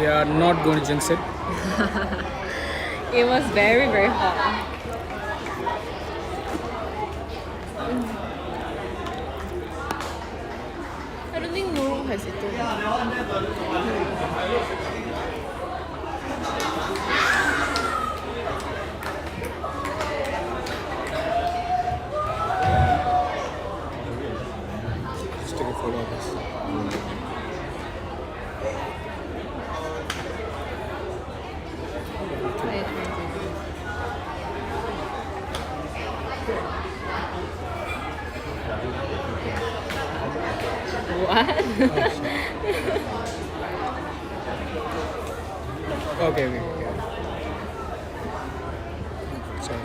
We are not going to jinx it. It was very, very hot. I don't think Nurul has eaten. Let's take a photo of this. What? Okay. Sorry.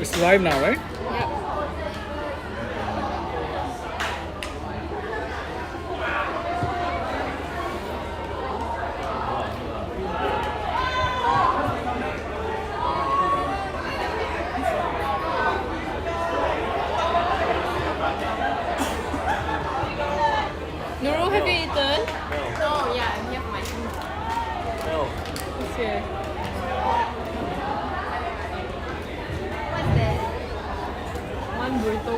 It's live now, right? Yep. Nurul, have you eaten? Oh yeah, I'm here for my food. It's here. What's that? One burrito.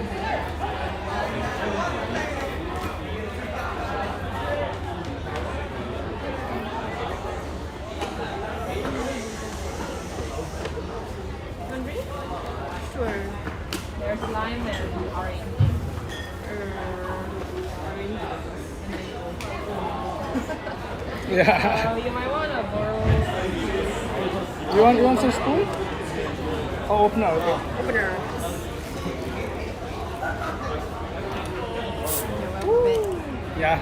Hungry? Sure. There's lime and orange. Orange. Yeah. You might want to borrow You want some spoon? Oh, opener. Okay. opener. Yeah,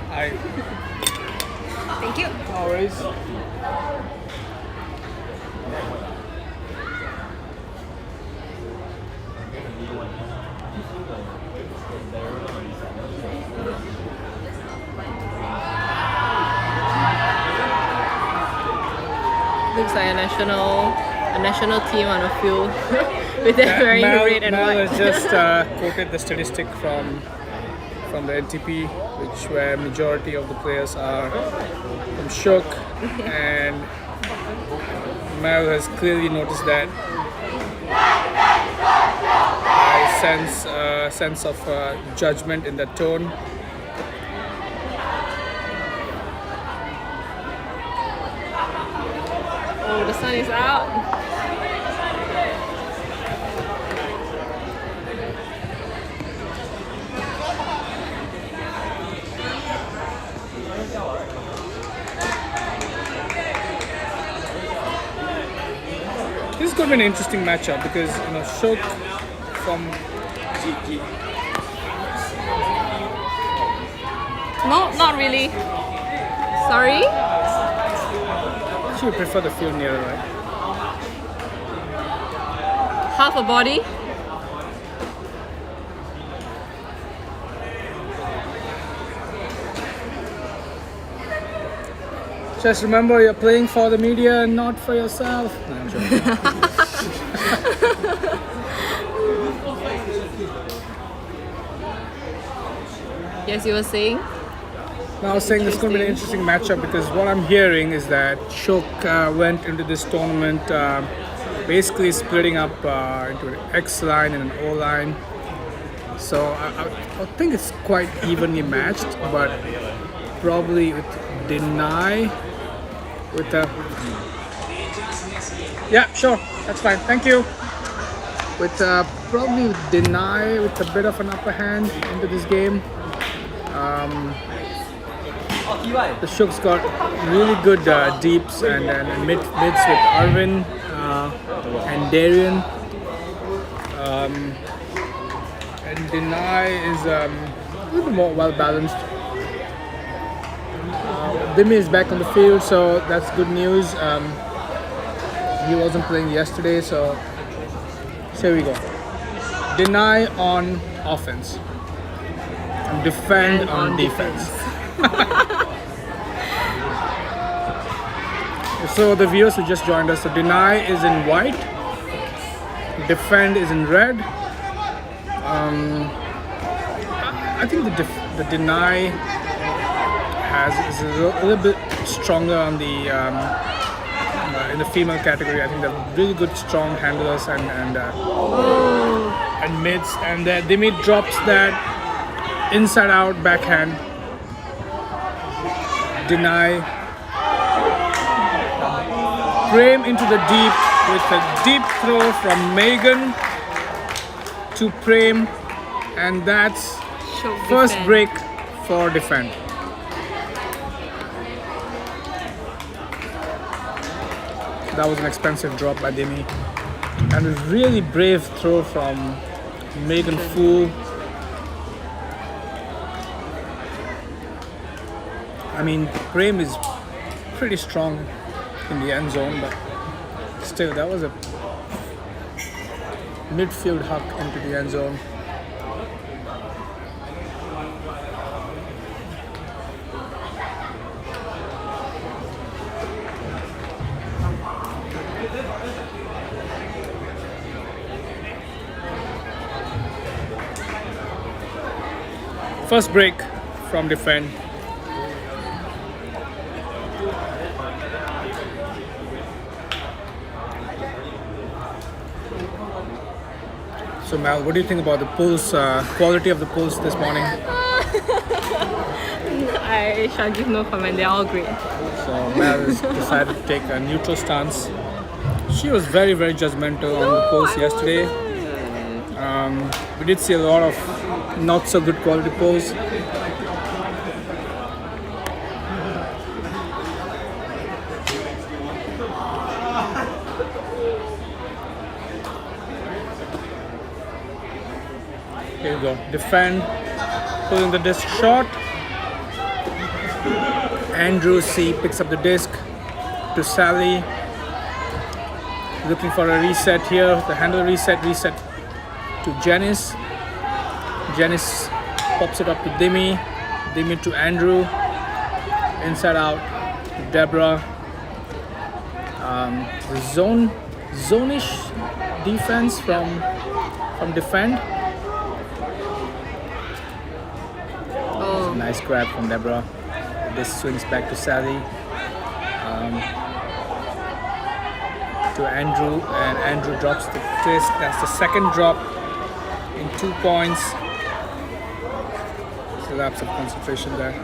Thank you. no worries. Looks like a national team on a field with them wearing red and Mel white. has just quoted the statistic from the NTP, where majority of the players are from Shiok, and Mel has clearly noticed that. I sense a sense of judgment in the tone. Oh, the sun is out. This is going to be an interesting matchup because Shiok from No, not really. Sorry? she would prefer the field nearer, right? Half a body? Just remember, you're playing for the media, not for yourself. No, I'm joking. Yes, you were saying? Now I was saying this is going to be an interesting matchup because what I'm hearing is that Shiok went into this tournament basically splitting up into an X line and an O line. So I think it's quite evenly matched, but probably with Deny with a... Yeah, sure, that's fine, thank you. With probably with Deny with a bit of an upper hand into this game. The Shiok's got really good deeps and mids with Arvin and Darian. And Deny is a little bit more well balanced. Dimi is back on the field, so that's good news. He wasn't playing yesterday, so here we go. Deny on offense and defend on defense. So the viewers who just joined us, so Deny is in white, Defend is in red. I think the Deny is a little bit stronger on the in the female category. I think they're really good, strong handlers and mids, and they made drops that inside out backhand. Deny Prem into the deep with a deep throw from Megan to Prem, and that's Shiok first defend. break for Defend. That was an expensive drop by Demi, and a really brave throw from Megan Fu. I mean, Prem is pretty strong in the end zone, but still, that was a midfield huck into the end zone. First break from Defend. So Mal, what do you think about the pulls, quality of the pulls this morning? I shall give no comment. They're all great. So Mal has decided to take a neutral stance. She was very, very judgmental on the pulls yesterday. We did see a lot of not so good quality pulls. Here you go. Defend, pulling the disc short. Andrew C picks up the disc to Sally. Looking for a reset here. The handle reset to Janice. Janice pops it up to Demi. Demi to Andrew. Inside out to Deborah. Zone-ish defense from Defend. Nice grab from Deborah. This swings back to Sally. To Andrew, and Andrew drops the disc. That's the second drop in 2 points. It's a lapse of concentration there.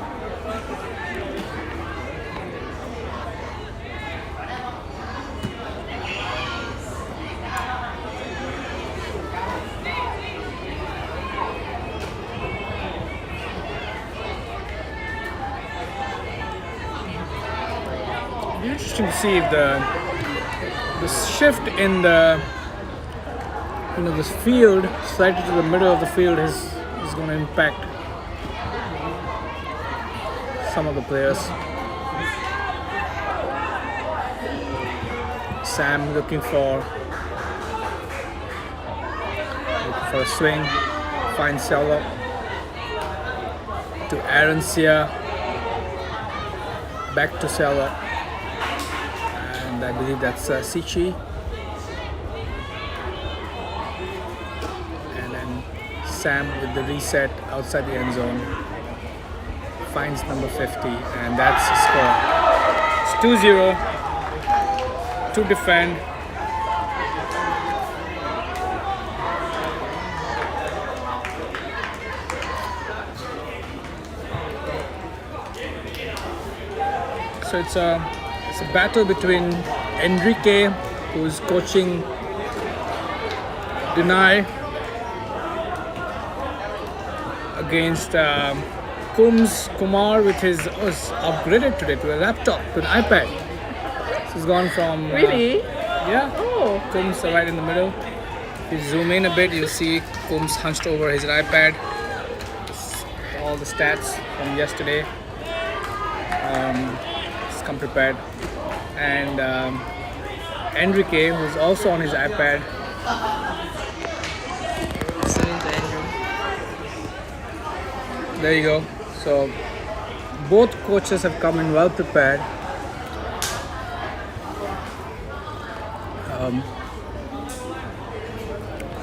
Interesting to see if the shift in the this field slightly to the middle of the field is going to impact some of the players. Sam looking for a swing, finds Selva to Aaron Sia, back to Selva. And I believe that's Sichi. And then Sam with the reset outside the end zone finds number 50, and that's the score. It's 2-0 to Defend. So it's a battle between Enrique, who is coaching Deny, against Kumar with his was upgraded today to a laptop, to an iPad. So he's gone from Really? yeah. Oh. Kums right in the middle. If you zoom in a bit, you'll see Kums hunched over his iPad. All the stats from yesterday. He's come prepared. And Enrique, who's also on his iPad. Listening to Andrew. There you go. So both coaches have come in well prepared.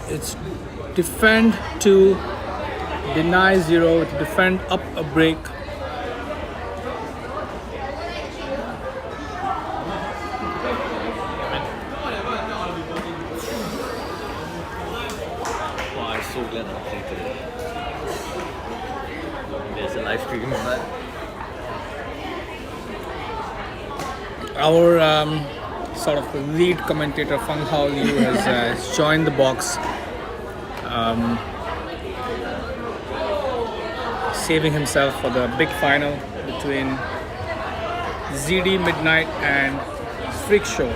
It's defend to deny 0, to defend up a break. Wow, I'm so glad I'm playing today. There's a live stream of that. Our sort of lead commentator Feng Hao Liu has joined the box, saving himself for the big final between ZD Midnight and Freak Show.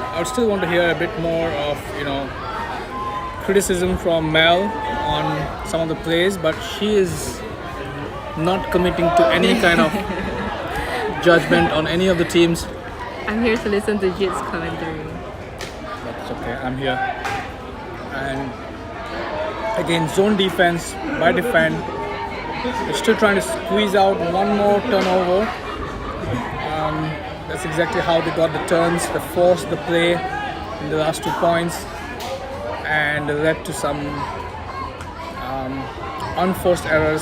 I would still want to hear a bit more of, criticism from Mel on some of the plays, but she is not committing to any kind of judgment on any of the teams. I'm here to listen to Jit's commentary. That's okay, I'm here. And again, zone defense by defend. They're still trying to squeeze out one more turnover. That's exactly how they got the turns. They forced the play in the last 2 points and led to some unforced errors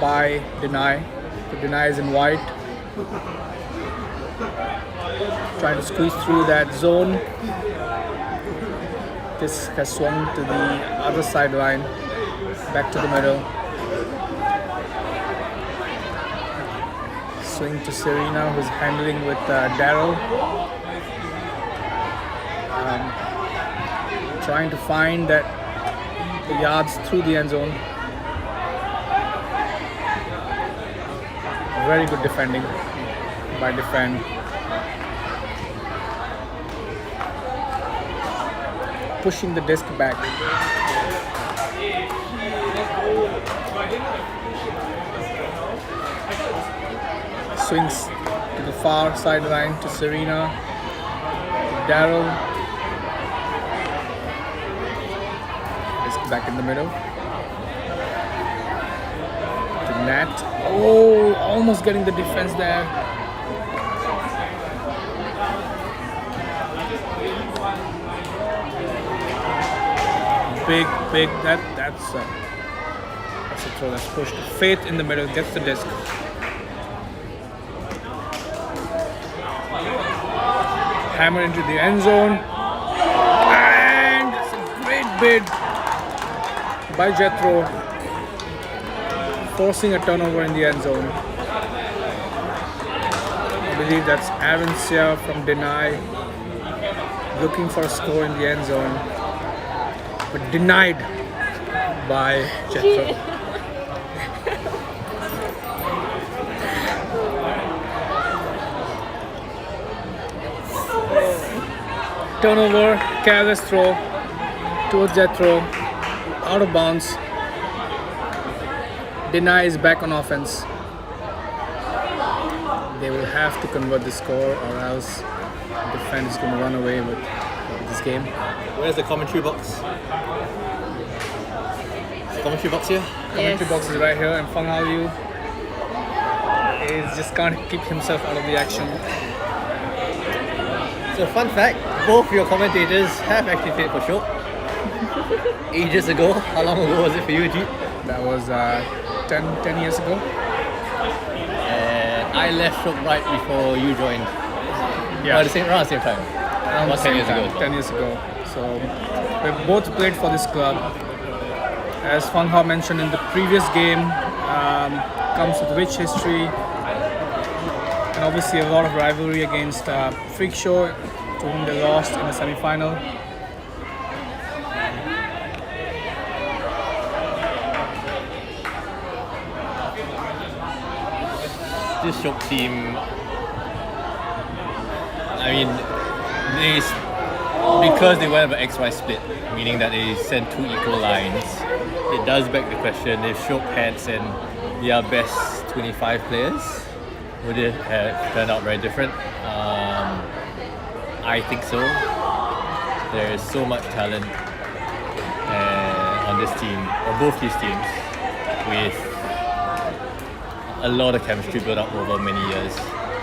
by Deny. The Deny is in white, trying to squeeze through that zone. This has swung to the other sideline, back to the middle. Swing to Serena, who's handling with Daryl. Trying to find the yards through the end zone. Very good defending by defend. Pushing the disc back. Swings to the far sideline to Serena, to Daryl. Disc back in the middle. To Nat. Oh, almost getting the defense there. Big. That's a throw that's pushed. Faith in the middle gets the disc. Hammer into the end zone, and it's a great bid by Jethro, forcing a turnover in the end zone. I believe that's Aaron Sia from Deny, looking for a score in the end zone, but denied by Jethro. Turnover, careless throw towards Jethro, out of bounds. Deny is back on offense. They will have to convert the score, or else the defense is going to run away with this game. Where's the commentary box? Is the commentary box here? Commentary box is right here, and Feng Hao Liu is just can't keep himself out of the action. So fun fact, both your commentators have actually played for Shiok. Ages ago. How long ago was it for you, G? That was 10 years ago. And I left Shiok right before you joined. Yeah. Around the same time. Around About the 10 same years time, ago. 10 years ago. So we both played for this club. As Feng Hao mentioned in the previous game, comes with rich history and obviously a lot of rivalry against Freak Show, to whom they lost in the semi-final. This Shiok team, I mean, because they went with an XY split, meaning that they sent two equal lines, it does beg the question, if Shiok had sent their best 25 players, would it have turned out very different? I think so. There is so much talent on this team, or both these teams, with a lot of chemistry built up over many years.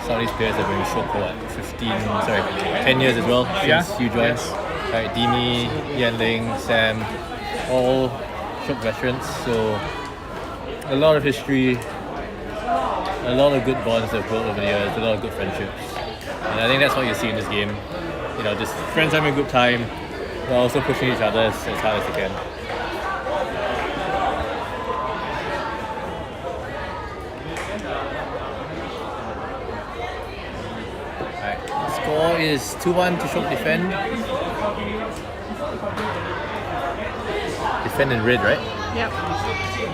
Some of these players have been with Shiok for 10 years as well since you joined. Yes. Right, Dimi, Yanling, Sam, all Shiok veterans. So a lot of history, a lot of good bonds that have built over the years, a lot of good friendships. And I think that's what you see in this game. Just friends having a good time, but also pushing each other as hard as they can. Alright, score is 2-1 to Shiok defend. Defend in red, right? Yep.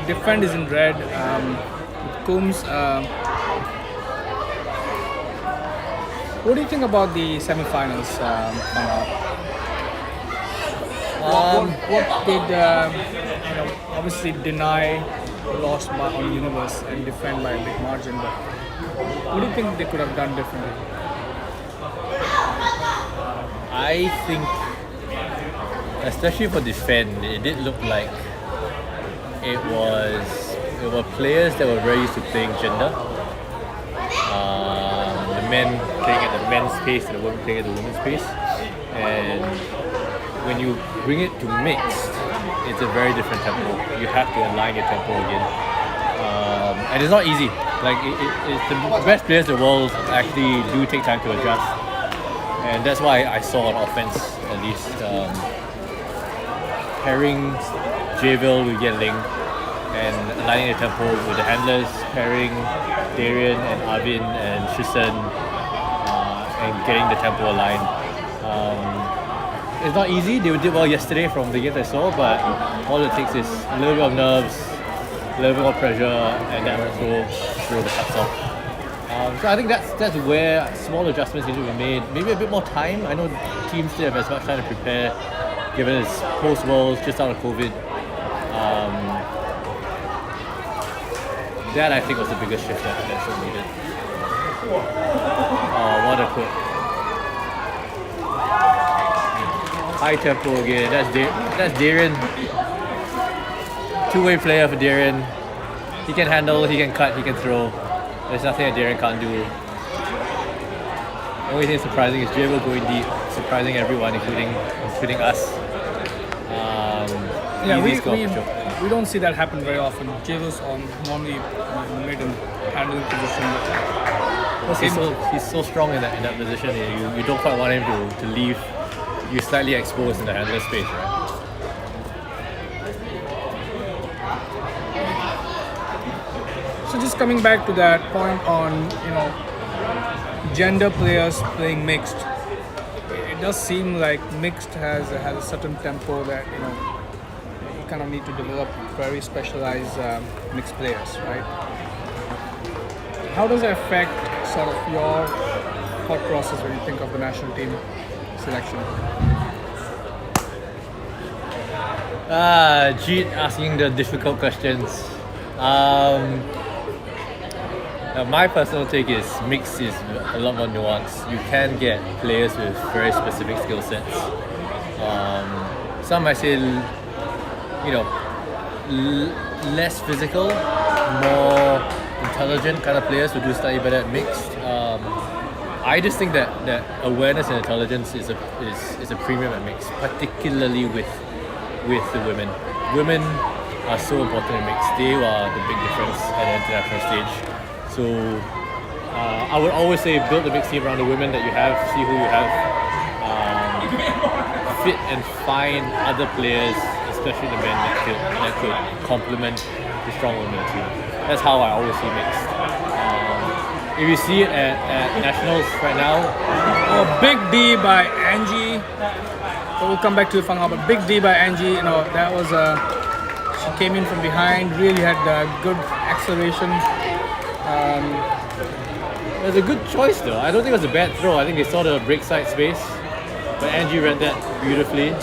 Defend is in red. Coombs. What do you think about the semi-finals? What did obviously deny loss on Universe and defend by a big margin, but what do you think they could have done differently? I think, especially for defend, it did look like it were players that were very used to playing gender. The men playing at the men's pace and the women playing at the women's pace. And when you bring it to mixed, it's a very different tempo. You have to align your tempo again. And it's not easy. Like it's the best players in the world actually do take time to adjust. And that's why I saw on offense at least pairing Javel with Yanling and aligning the tempo with the handlers, pairing Darian and Arvin and Shisen and getting the tempo aligned. It's not easy. They did well yesterday from the games I saw, but all it takes is a little bit of nerves, a little bit more pressure, and that will throw the cuts off. So I think that's where small adjustments need to be made. Maybe a bit more time. I know teams still have as much time to prepare, given it's post-Worlds, just out of COVID. That I think was the biggest shift that Nationals needed. What a put. High tempo again. That's Darian. Two-way player for Darian. He can handle, he can cut, he can throw. There's nothing that Darian can't do. The only thing surprising is Javel going deep, surprising everyone, including us. We don't see that happen very often. Javel's normally in the mid and handling position. He's so strong in that position. You don't quite want him to leave you slightly exposed in the handler space, right? So just coming back to that point on gender players playing mixed, it does seem like mixed has a certain tempo that you kind of need to develop very specialized mixed players, right? How does it affect sort of your thought process when you think of the national team selection? Jeet asking the difficult questions. My personal take is mixed is a lot more nuanced. You can get players with very specific skill sets. Some might say, less physical, more intelligent kind of players who do slightly better at mixed. I just think that awareness and intelligence is a premium at mixed, particularly with the women. Women are so important in mixed. They are the big difference at the international stage. So I would always say build the mixed team around the women that you have, see who you have, fit and find other players, especially the men that could complement the strong women team. That's how I always see mixed. If you see it at Nationals right now, big D by Angie. So we'll come back to Fang, but big D by Angie. That was she came in from behind, really had good acceleration. it was a good choice though. I don't think it was a bad throw. I think they saw the break side space, but Angie read that beautifully.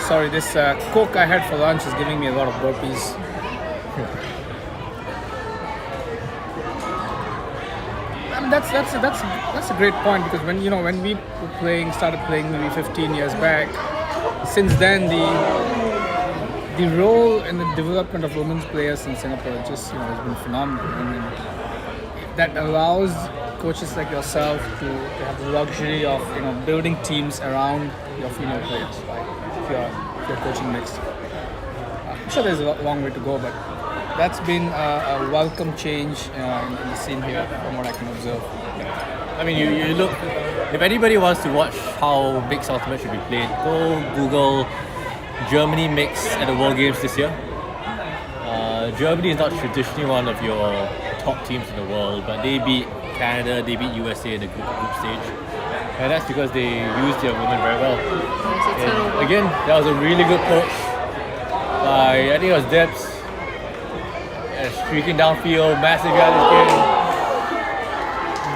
Sorry, this Coke I had for lunch is giving me a lot of burpees. that's a great point because when we started playing maybe 15 years back, since then the role and the development of women's players in Singapore just has been phenomenal. I mean, that allows coaches like yourself to have the luxury of building teams around your female players, right? If you're coaching mixed. I'm sure there's a long way to go, but that's been a welcome change in the scene here, from what I can observe. I mean, you look. If anybody wants to watch how mixed ultimate should be played, go Google Germany mix at the World Games this year. Germany is not traditionally one of your top teams in the world, but they beat Canada, they beat USA in the group stage, and that's because they used their women very well. And again, that was a really good push by, I think it was Debs, streaking downfield, massive yardage gain.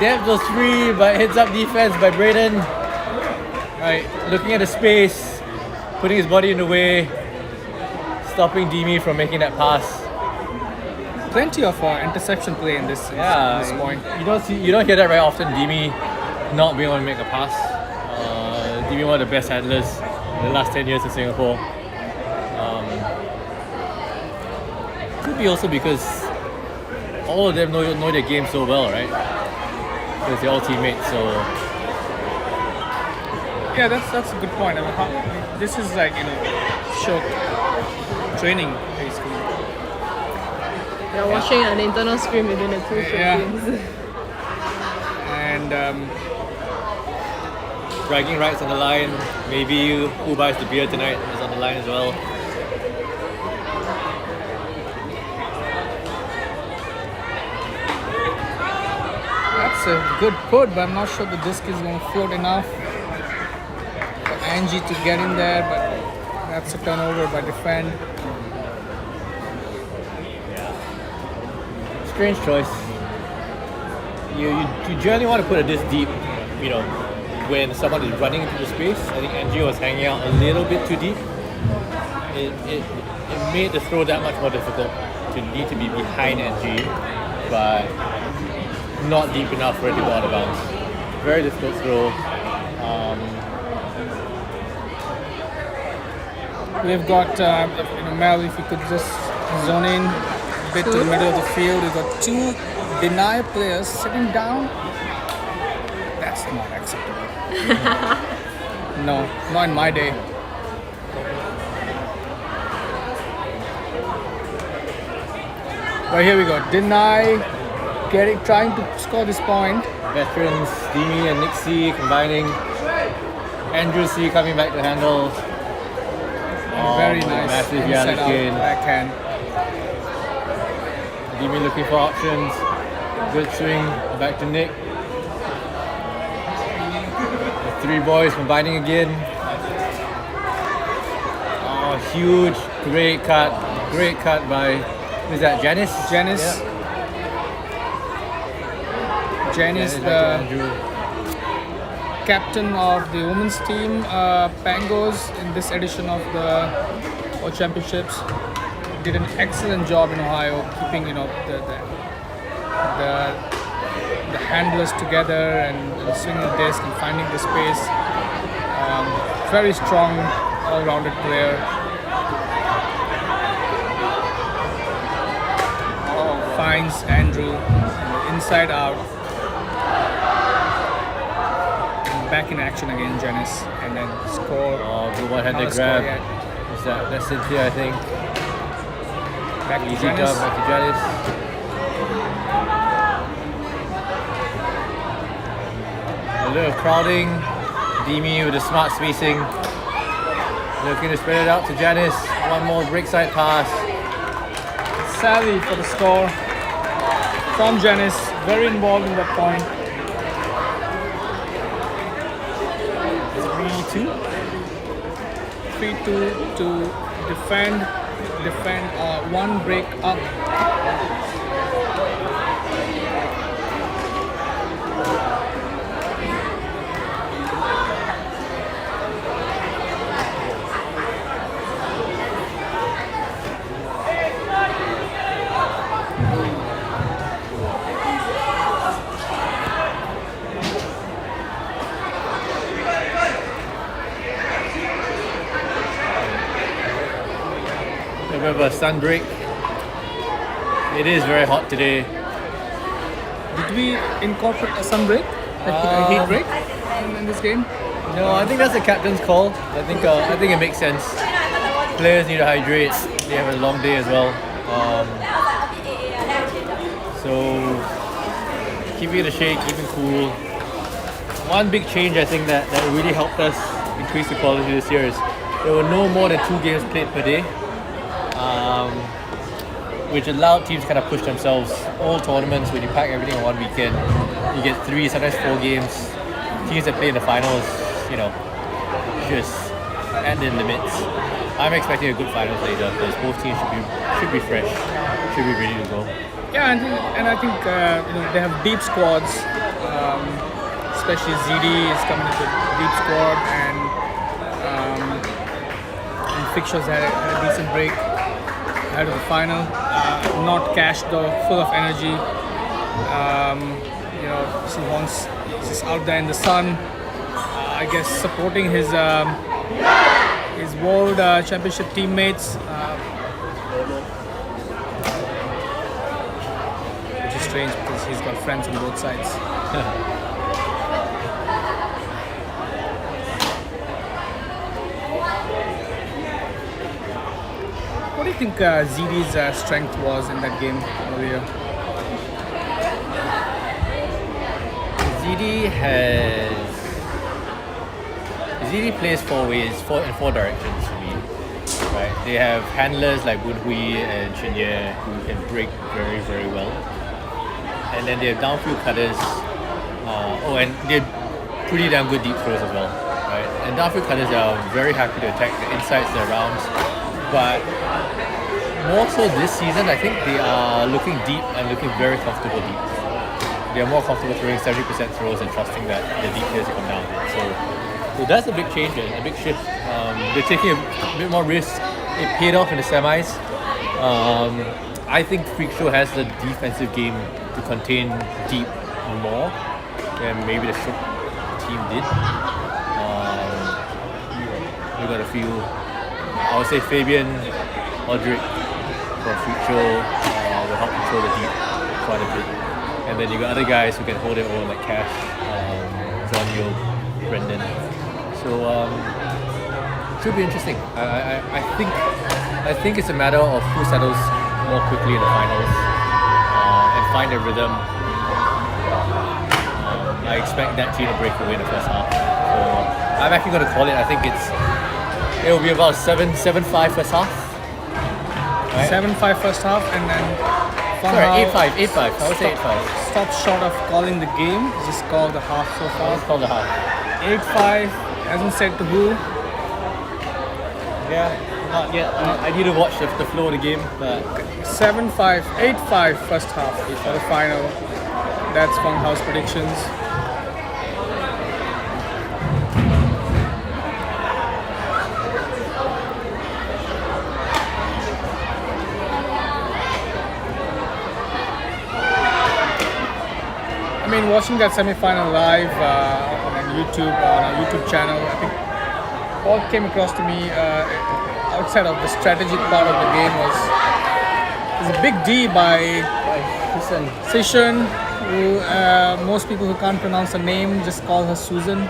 Debs was free, but heads up defense by Braden. Right, looking at the space, putting his body in the way, stopping Dimi from making that pass. Plenty of interception play in this point. You don't hear that very often. Dimi not being able to make a pass. Dimi one of the best handlers in the last 10 years in Singapore. Could be also because all of them know their game so well, right? Because they're all teammates. So yeah, that's a good point. I mean, this is like Shiok training basically. You're watching an internal scrim within the two teams. And bragging rights on the line. Maybe who buys the beer tonight is on the line as well. that's a good put, but I'm not sure the disc is going to float enough for Angie to get in there. But that's a turnover by defend. Strange choice. You generally want to put it this deep, when someone is running into the space. I think Angie was hanging out a little bit too deep. It made the throw that much more difficult to need to be behind Angie, but not deep enough for it to go out of bounds. Very difficult throw. We've got Mel, if you could just zone in bit to the middle of the field. We've got two deny players sitting down. That's not acceptable. No, not in my day. But here we go. Deny, trying to score this point. Veterans, Dimi and Nick C combining. Andrew C coming back to handle. Very nice. Massive Inside yardage out gain. backhand. Dimi looking for options. Good swing back to Nick. The three boys combining again. Oh, huge, great cut by, who's that? Janice? Janice. Yeah. Janice, the captain of the women's team, Pangos, in this edition of the World Championships, did an excellent job in Ohio, keeping the handlers together and swinging the disc and finding the space. Very strong, all-rounded player. Finds Andrew inside out. Back in action again, Janice, and then score. Oh, good one-handed grab. That's Cynthia, I think. Back to Easy Janice. job, back to Janice. A little crowding. Dimi with a smart spacing. Looking to spread it out to Janice. One more break side pass. Savvy for the score from Janice. Very involved in that point. 3-2 to defend one break up. have a sun break. It is very hot today. Did we incorporate a sun break? A heat break in this game? No, I think that's the captain's call. I think it makes sense. Players need to hydrate. They have a long day as well. So keeping it a shake, keeping cool. One big change I think that really helped us increase the quality this year is there were no more than 2 games played per day, which allowed teams to kind of push themselves. All tournaments, when you pack everything in one weekend, you get 3, sometimes 4 games. Teams that play in the finals, just at the limits. I'm expecting a good finals later because both teams should be fresh, should be ready to go. Yeah, and I think they have deep squads. Especially ZD is coming into a deep squad, and Fixtures had a decent break ahead of the final. Not Cash though, full of energy. Once he's just out there in the sun, I guess supporting his World Championship teammates, which is strange because he's got friends on both sides. What do you think ZD's strength was in that game earlier? ZD plays 4 ways, in 4 directions for me. Right? They have handlers like Boon Hui and Chen Ye who can break very, very well. And then they have downfield cutters. And they're pretty damn good deep throws as well. Right? And downfield cutters are very happy to attack the insides, the rounds. But more so this season, I think they are looking deep and looking very comfortable deep. They are more comfortable throwing 70% throws and trusting that the deep players will come down. So that's a big change, a big shift. They're taking a bit more risk. It paid off in the semis. I think Freak Show has the defensive game to contain deep more than maybe the Shiok team did. We got a few. I would say Fabian, Audric from Freak Show will help control the deep quite a bit. And then you got other guys who can hold it over like Cash, John Yo, Brendan. So should be interesting. I think it's a matter of who settles more quickly in the finals and find a rhythm. I expect that team to break away in the first half. So I'm actually going to call it. I think it will be about 7-5 first half. Right? 7-5 first half, and then sorry, 8-5. I would say 8-5. Stop short of calling the game. Just call the half so far. Let's call the half. 8-5. Hasn't said to who. Yeah, not yet. I need to watch the flow of the game. But 7-5, 8-5 first half for the final. That's Fun House predictions. I mean, watching that semi-final live on our YouTube channel, I think all came across to me outside of the strategic part of the game was a big D by Sishan, who most people who can't pronounce her name just call her Susan,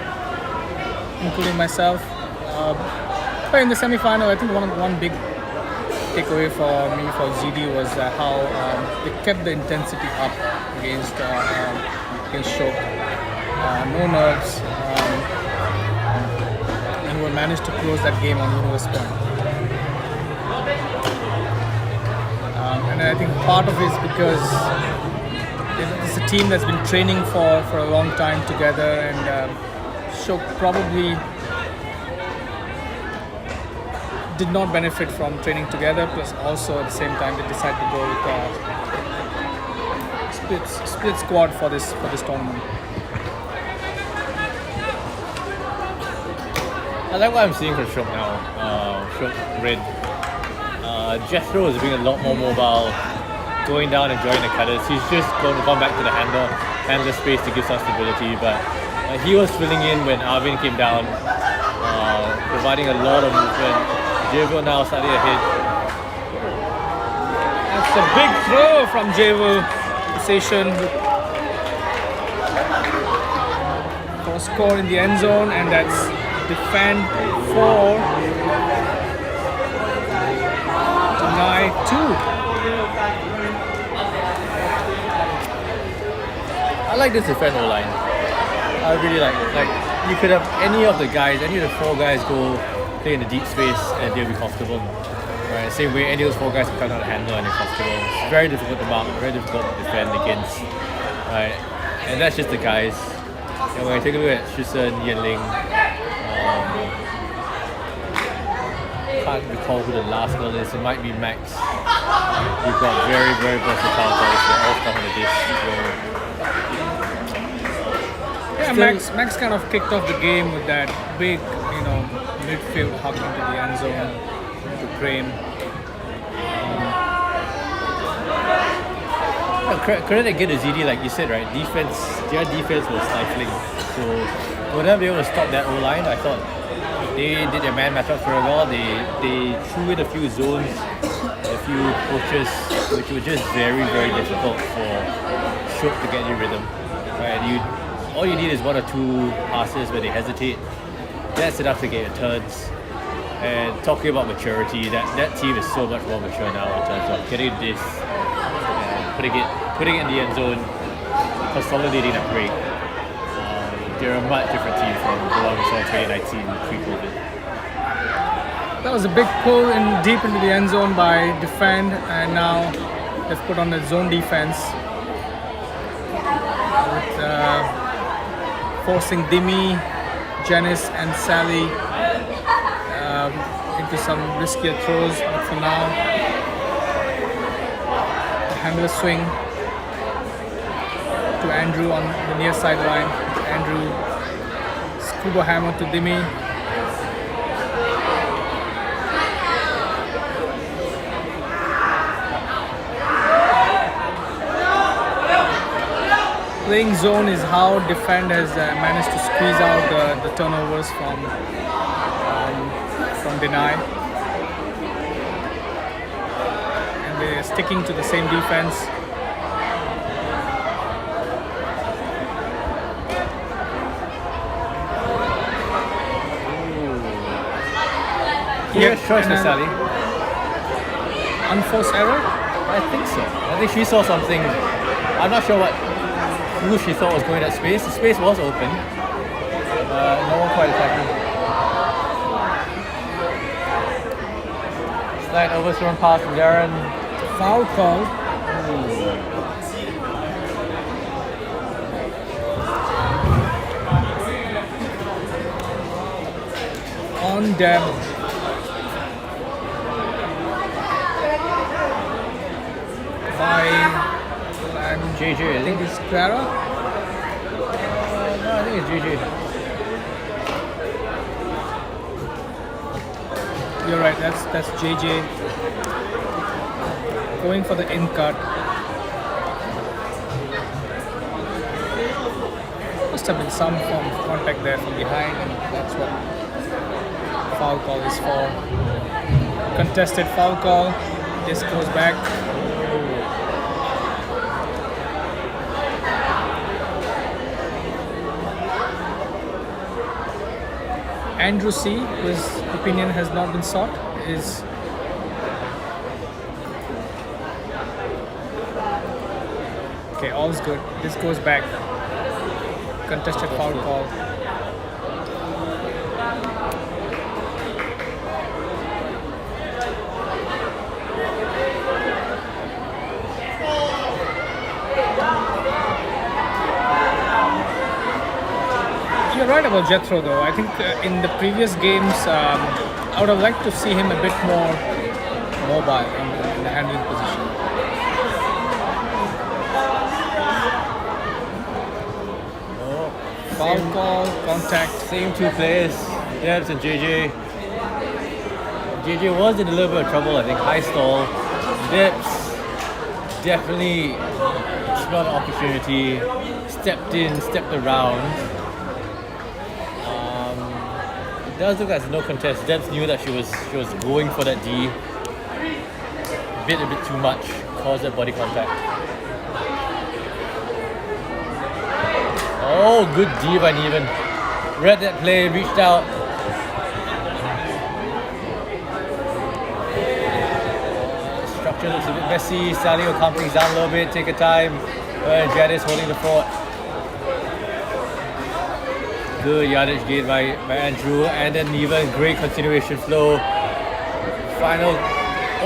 including myself. But in the semi-final, I think one big takeaway for me for ZD was how they kept the intensity up against Shiok. No nerves. And we managed to close that game on universe point. And I think part of it is because it's a team that's been training for a long time together, and Shiok probably did not benefit from training together, plus also at the same time they decided to go with split squad for this tournament. I like what I'm seeing from Shiok now. Shiok Red. Jethro is being a lot more mobile, going down and joining the cutters. He's just gone back to the handler space to give some stability, but he was filling in when Arvin came down, providing a lot of movement. Javier now slightly ahead. It's a big throw from Javel Station for a score in the end zone, and that's defend 4, deny 2. I like this defense line. I really like it. Like, you could have any of the 4 guys go play in the deep space and they'll be comfortable. Right? Same way, any of those 4 guys can cut out a handler and they're comfortable. It's very difficult to mark, very difficult to defend against. Right? And that's just the guys. And when I take a look at Shusen, Yanling, can't recall who the last girl is. It might be Max. We've got very, very versatile guys. They all come on the dish. Yeah, Max kind of kicked off the game with that big, midfield hug into the end zone to Prem. Credit again to ZD, like you said, right? Their defense was stifling. So for them, they were able to stop that O-line. I thought they did their man matchups very well. They threw in a few zones, a few approaches, which was just very, very difficult for Shiok to get in rhythm. Right? All you need is 1 or 2 passes where they hesitate. That's enough to get your turns. And talking about maturity, that team is so much more mature now in terms of getting this, and putting it in the end zone, consolidating that break. They're a much different team from the one we saw in 2019 pre-COVID. That was a big pull deep into the end zone by Defend, and now they've put on the zone defense with forcing Dimi, Janice and Sally into some riskier throws, but for now the handler swing to Andrew on the near sideline. Andrew scuba hammer to Dimi. Playing zone is how Defend has managed to squeeze out the turnovers from Deny, and they're sticking to the same defense. Clear choice for Sally. Unforced error? I think so. I think she saw something. I'm not sure who she thought was going that space. The space was open. No one quite attacking. Slight overthrown pass from Darren. Foul call. On them. By JJ, I think it's Clara. No, I think it's JJ. You're right, that's JJ going for the in cut. Must have been some form of contact there from behind, and that's what foul call is for. Contested foul call. This goes back. Andrew C, whose opinion has not been sought, is okay. All's good. This goes back. Contested foul call. You're right about Jethro, though. I think in the previous games, I would have liked to see him a bit more mobile in the handling position. Foul call, contact. Same 2 players, Debs and JJ. JJ was in a little bit of trouble, I think. High stall. Debs definitely smelled an opportunity, stepped in, stepped around. It does look like no contest. Debs knew that she was going for that D. A bit too much. cause that body contact. Oh, good D by Neven. Read that play, reached out. Structure looks a bit messy. Sally will calm things down a little bit, take her time. Jadis holding the fort. Good yardage gain by Andrew, and then Neven, great continuation flow. Final.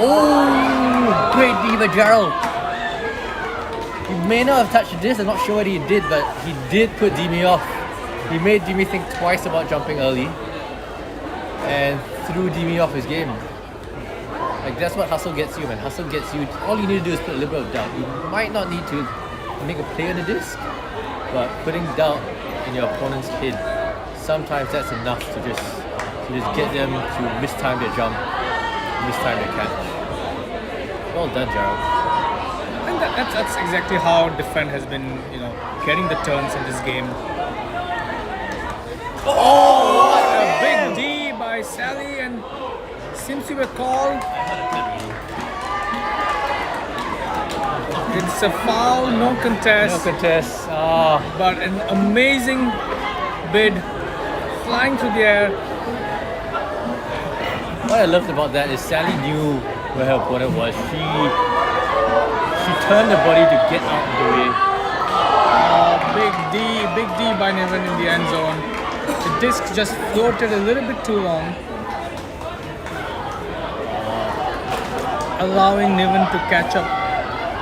Oh, great D by Gerald. He may not have touched this, I'm not sure what he did, but he did put Dimi off. He made Dimi think twice about jumping early and threw Dimi off his game. Like, that's what hustle gets you, man. Hustle gets you, all you need to do is put a little bit of doubt. You might not need to make a play on the disc, but putting doubt in your opponent's head, sometimes that's enough to just get them to mistime their jump, mistime their catch. Well done, Gerald. And that's exactly how defend has been, getting the turns in this game. Oh, what a big D by Sally, and seems to be a call. It's a foul, no contest. No contest. But an amazing bid, flying through the air. What I loved about that is Sally knew where her opponent was. She turned the body to get out of the way. Big D by Neven in the end zone. The disc just floated a little bit too long, allowing Neven to catch up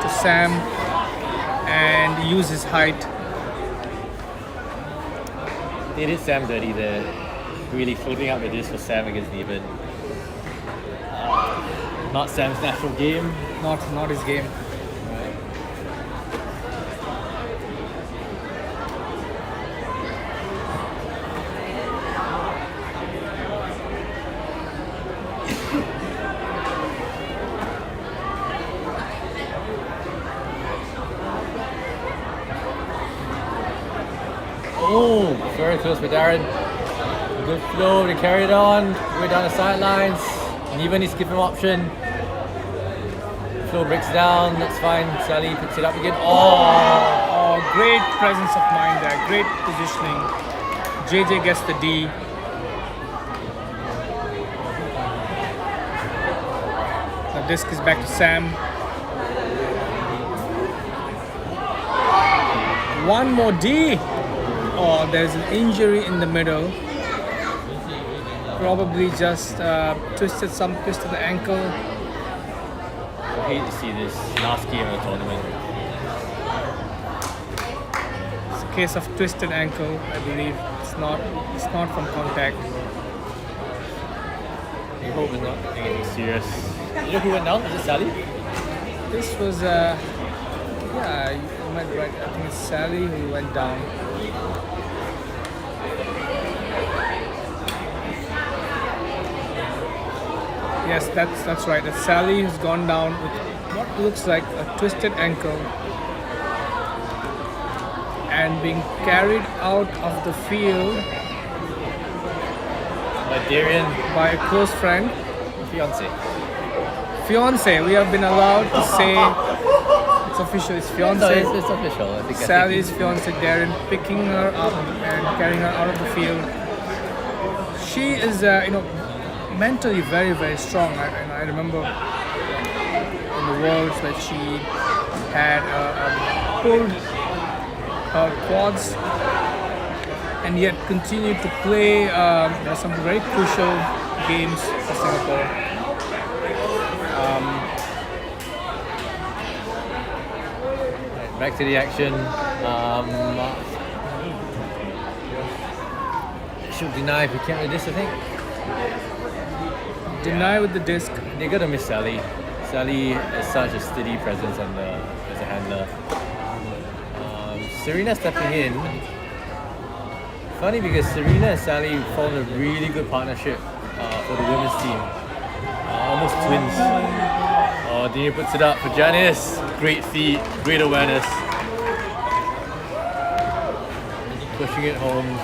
to Sam and use his height. They did Sam dirty there, really floating out the disc for Sam against Neven. Not Sam's natural game. Not his game. Oh, very close with Darren. Good flow to carry it on, way down the sidelines. Neven needs to give him option. Flow breaks down, that's fine. Sally picks it up again. Oh, great presence of mind there, great positioning. JJ gets the D. The disc is back to Sam. One more D. Oh, there's an injury in the middle. Probably just twisted the ankle. I hate to see this last game of the tournament. It's a case of twisted ankle, I believe. It's not from contact. I hope it's not anything serious. You know who went down? Is it Sally? This was yeah, you might be right. I think it's Sally who went down. Yes, that's right. It's Sally who's gone down with what looks like a twisted ankle and being carried out of the field By Darian, by a close friend. fiance. We have been allowed to say it's official. It's fiance. No, it's official. I think Sally's fiance Darren picking her up and carrying her out of the field. She is, mentally very, very strong. I remember in the Worlds that she had pulled her quads and yet continued to play some very crucial games for Singapore. Back to the action. Should deny if we can't with this, I think. Deny with the disc. They're gonna miss Sally. Sally is such a steady presence as a handler. Serena stepping in. Funny because Serena and Sally formed a really good partnership for the women's team. Almost twins. Oh, Dini puts it up for Janice. Great feet, great awareness. Pushing it home.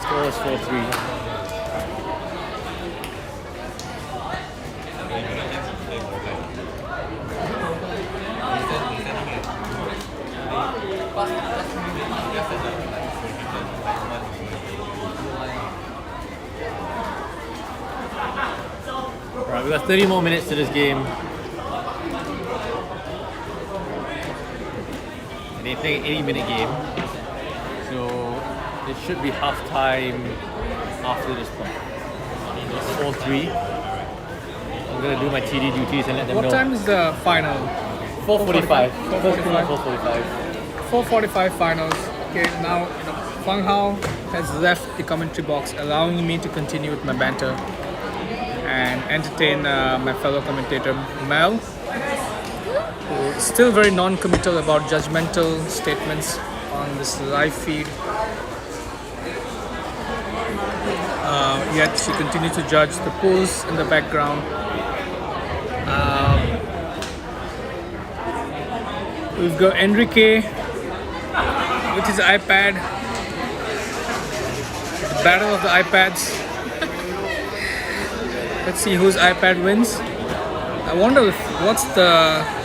Score is 4-3. Alright, we got 30 more minutes to this game. And they play an 80-minute game. So it should be half time after this point. It's 4-3. I'm gonna do my TD duties and let them know. What time is the final? 4:45. 4:45. 4:45. 4:45 finals. Okay, now Fang Hao has left the commentary box, allowing me to continue with my banter and entertain my fellow commentator Mel, who is still very non-committal about judgmental statements on this live feed. Yet she continues to judge the pools in the background. We've got Enrique with his iPad. The battle of the iPads. Let's see whose iPad wins. I wonder if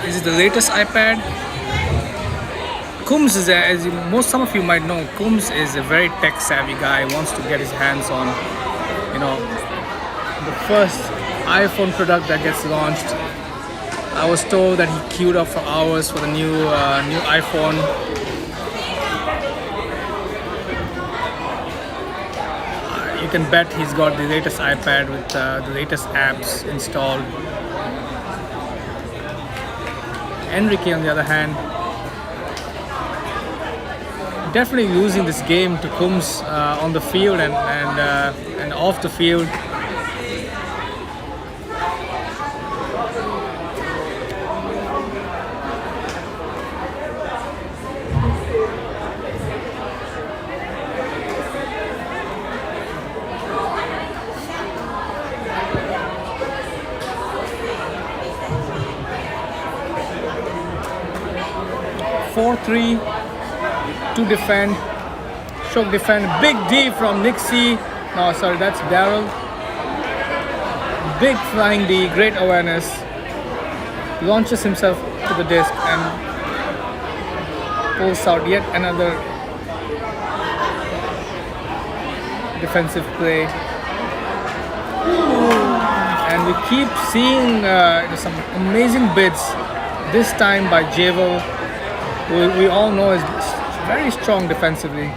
is it the latest iPad? Coombs is some of you might know, Coombs is a very tech savvy guy. He wants to get his hands on, the first iPhone product that gets launched. I was told that he queued up for hours for the new iPhone. You can bet he's got the latest iPad with the latest apps installed. Enrique, on the other hand, definitely losing this game to Coombs on the field and off the field. Four-three to defend. Shiok defend. Big D from Nixie. No, sorry, that's Daryl. Big flying D, great awareness. Launches himself to the disc and pulls out yet another defensive play. And we keep seeing some amazing bids. This time by Javel, who we all know is very strong defensively.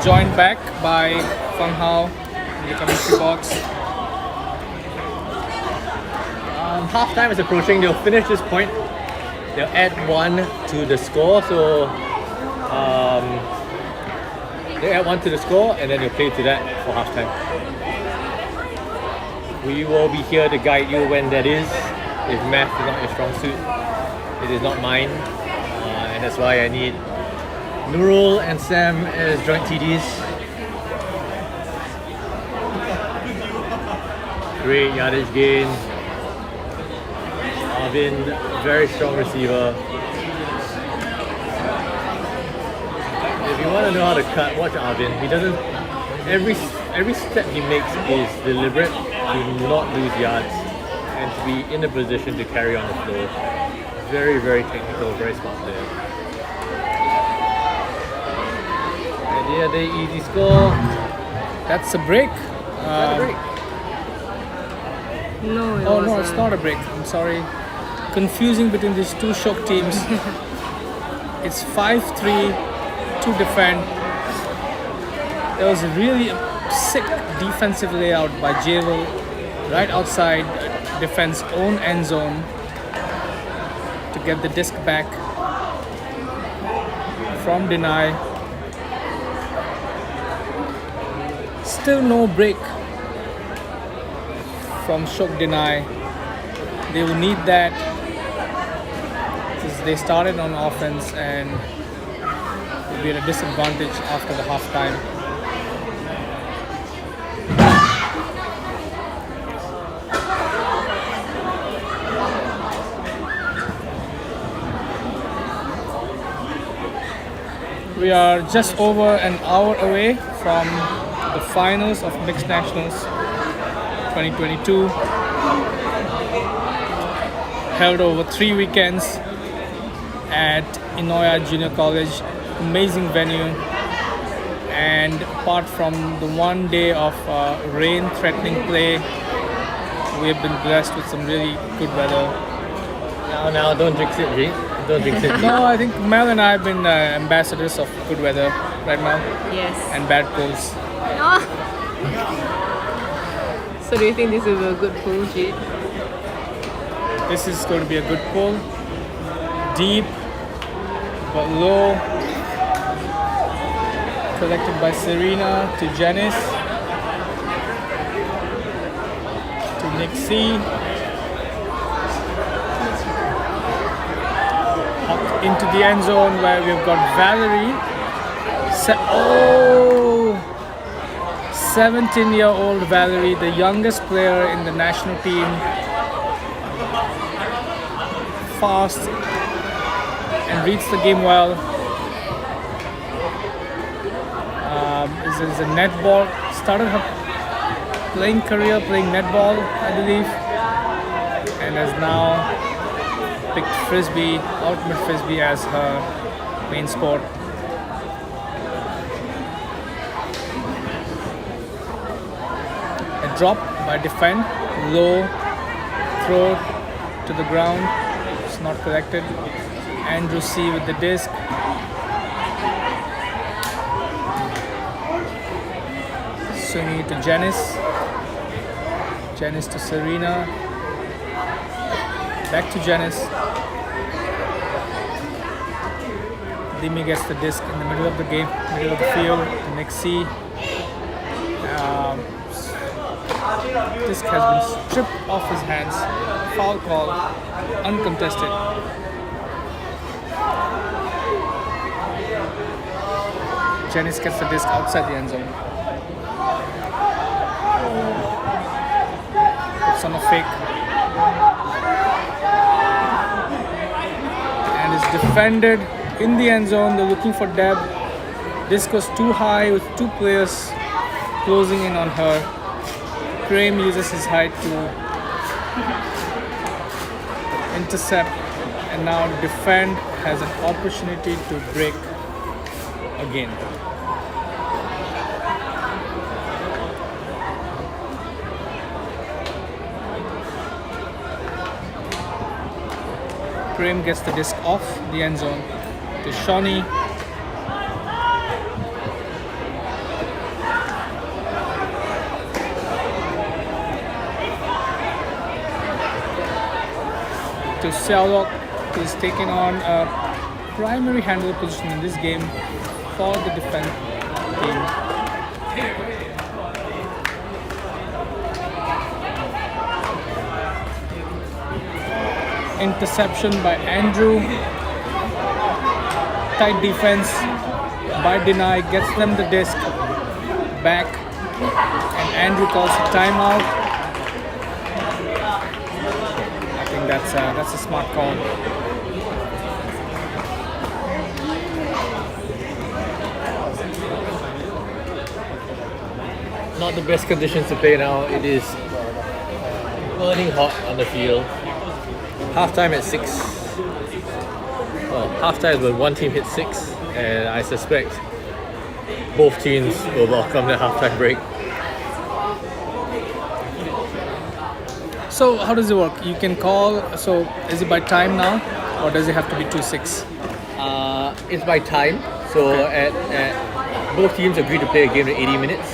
Joined back by Fang Hao in the commentary box. Half time is approaching. They'll finish this point. They'll add 1 to the score. So they add 1 to the score and then they'll play to that for half time. We will be here to guide you when that is. If math is not your strong suit, it is not mine. And that's why I need Nurul and Sam as joint TDs. Great yardage gain. Arvin, very strong receiver. If you want to know how to cut, watch Arvin. He doesn't. Every step he makes is deliberate to not lose yards and to be in a position to carry on the floor. Very, very technical, very smart player. Yeah, the easy score. That's a break. That's a break. No, it Oh wasn't. no, it's not a break. I'm sorry. Confusing between these two Shiok teams. It's 5-3 to defend. There was a really sick defensive layout by Javel right outside defense own end zone to get the disc back from deny. Still no break from Shiok deny. They will need that because they started on offense and will be at a disadvantage after the halftime. We are just over an hour away from the finals of Mixed Nationals. 2022. Held over 3 weekends at Inoya Junior College. Amazing venue. And apart from the one day of rain-threatening play, we have been blessed with some really good weather. Now, don't jinx it, G. Don't jinx it. No, I think Mel and I have been ambassadors of good weather, right, Mel? Yes. And bad pulls. Oh. So do you think this is a good pull, Jade? This is going to be a good pull. Deep, but low. Collected by Serena to Janice. To Nick C. Up into the end zone where we've got Valerie. 17-year-old Valerie, the youngest player in the national team. Fast and reads the game well. Is a netball. Started her playing career playing netball, I believe, and has now picked frisbee, ultimate frisbee, as her main sport. A drop by defend, low throw to the ground. It's not collected. Andrew C with the disc. Swinging it to Janice. Janice to Serena. Back to Janice. Dimi gets the disc in the middle of the game, middle of the field. To Nick C. Disc has been stripped off his hands. Foul call, uncontested. Janice gets the disc outside the end zone. Puts on a fake. And is defended in the end zone. They're looking for Deb. Disc was too high with two players closing in on her. Prem uses his height to intercept, and now defend has an opportunity to break again. Prem gets the disc off the end zone to Shawnee. To Shiok, who is taking on a primary handler position in this game for the defense team. Interception by Andrew. Tight defense by Deny, gets them the disc back, and Andrew calls a timeout. That's a smart call. Not the best conditions to play now. It is burning hot on the field. Halftime at 6. Well, halftime is when one team hits 6, and I suspect both teams will welcome the halftime break. So how does it work? You can call, so is it by time now, or does it have to be 2-6? It's by time. So Okay. at both teams agree to play a game in 80 minutes.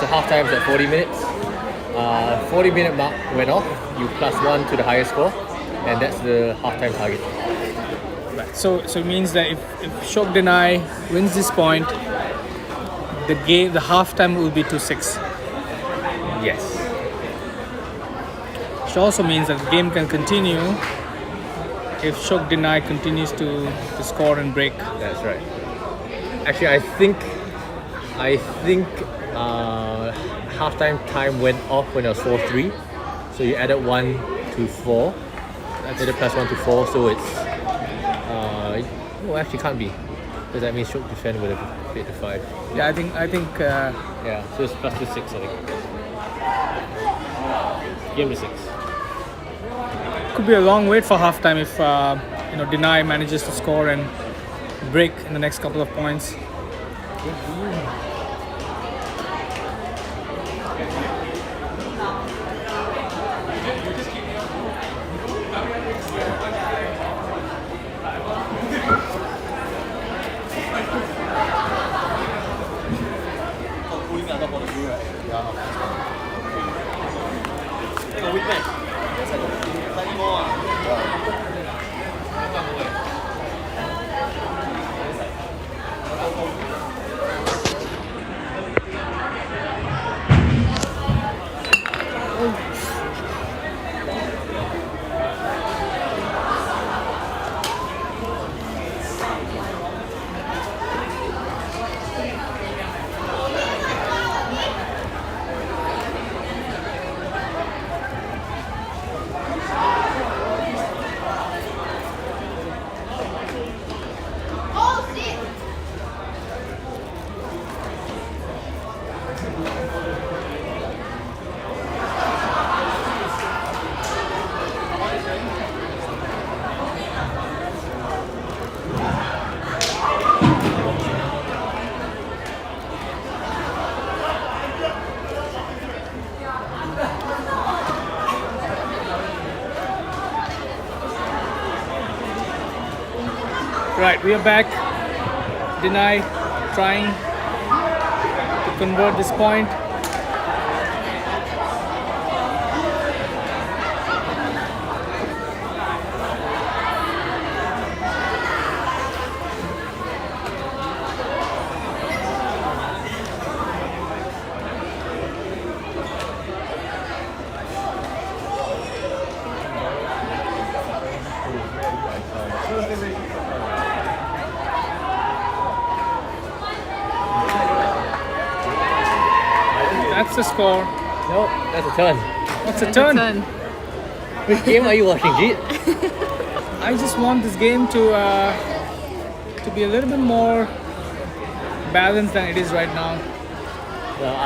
So halftime is at 40 minutes. 40-minute mark went off. You plus 1 to the highest score, and that's the halftime target. Right. So it means that if Shiok Deny wins this point, the halftime will be 2-6. Yes. Which also means that the game can continue if Shiok Deny continues to score and break. That's right. Actually, I think halftime time went off when it was 4-3. So you added 1 to 4. Added plus 1 to 4. So it's no, actually can't be, because that means Shiok defend would have played to 5. Yeah, I think. Yeah. So it's plus 2-6, I think. Game to 6. Could be a long wait for halftime if Deny manages to score and break in the next couple of points. Right, we are back. Deny trying to convert this point. That's the score. No, that's a turn. What's a turn? Which game are you watching, Jeet? I just want this game to be a little bit more balanced than it is right now. No,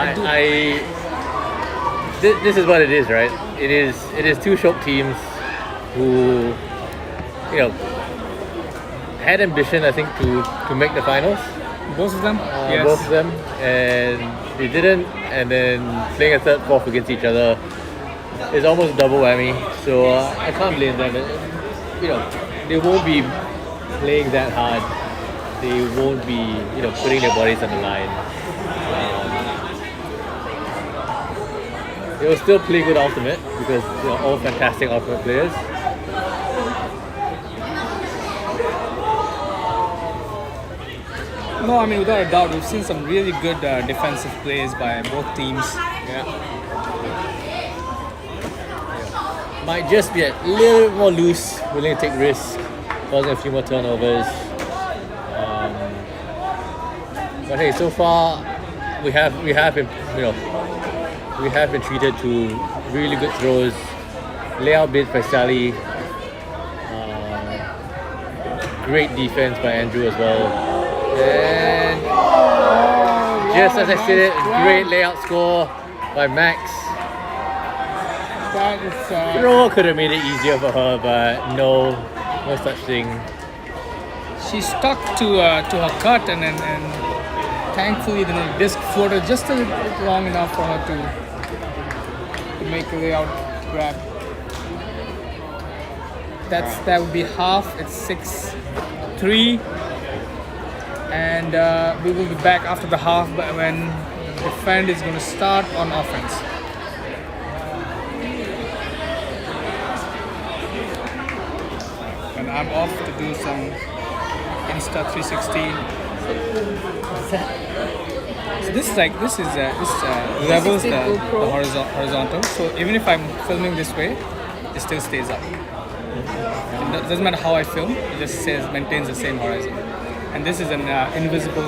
this is what it is, right? It is two Shiok teams who, had ambition, I think, to make the finals. Both of them? Yes. Both of them, and they didn't. And then playing a third, fourth against each other is almost a double whammy. So I can't blame them. They won't be playing that hard. They won't be, putting their bodies on the line. They will still play good ultimate because they're all fantastic ultimate players. No, I mean, without a doubt, we've seen some really good defensive plays by both teams. Yeah. Might just be a little bit more loose, willing to take risks, causing a few more turnovers. But hey, so far we have been treated to really good throws, layout bids by Sally, great defense by Andrew as well. And just as I said it, great layout score by Max. That is, Throw could have made it easier for her, but no such thing. she stuck to her cut, and thankfully the disc floated just a little bit long enough for her to make a layout grab. That would be half. It's 6-3. And we will be back after the half when the defend is going to start on offense. And I'm off to do some Insta 360. So this levels the horizontal. So even if I'm filming this way, it still stays up. It doesn't matter how I film; it just maintains the same horizon. And this is an invisible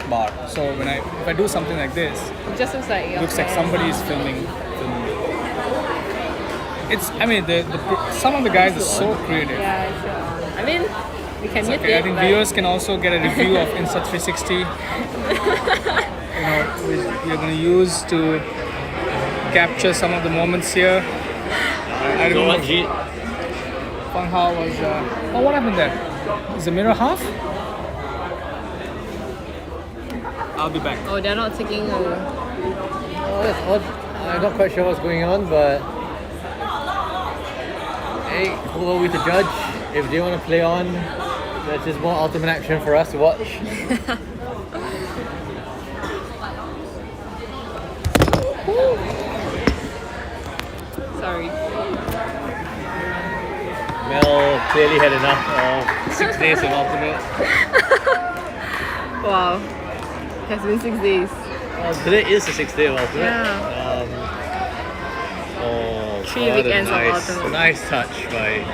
bar. So if I do something like this, It just looks like it looks like somebody is filming me. Some of the guys are so creative. Yeah, sure. I mean, we can It's meet okay. I it, think but viewers can also get a review of Insta 360. Which you're going to use to capture some of the moments here. I Go on, remember Jeet. Fang Hao was. Oh, what happened there? Is the mirror half? I'll be back. Oh, they're not taking a. Oh, that's odd. I'm not quite sure what's going on, but hey, who are we to judge? If they want to play on, that's just more ultimate action for us to watch. Sorry. Mel clearly had enough of 6 days of ultimate. Wow. Has been 6 days. Today is the 6th day of ultimate. Yeah. Oh, 3 what a weekends of nice, ultimate. nice touch by.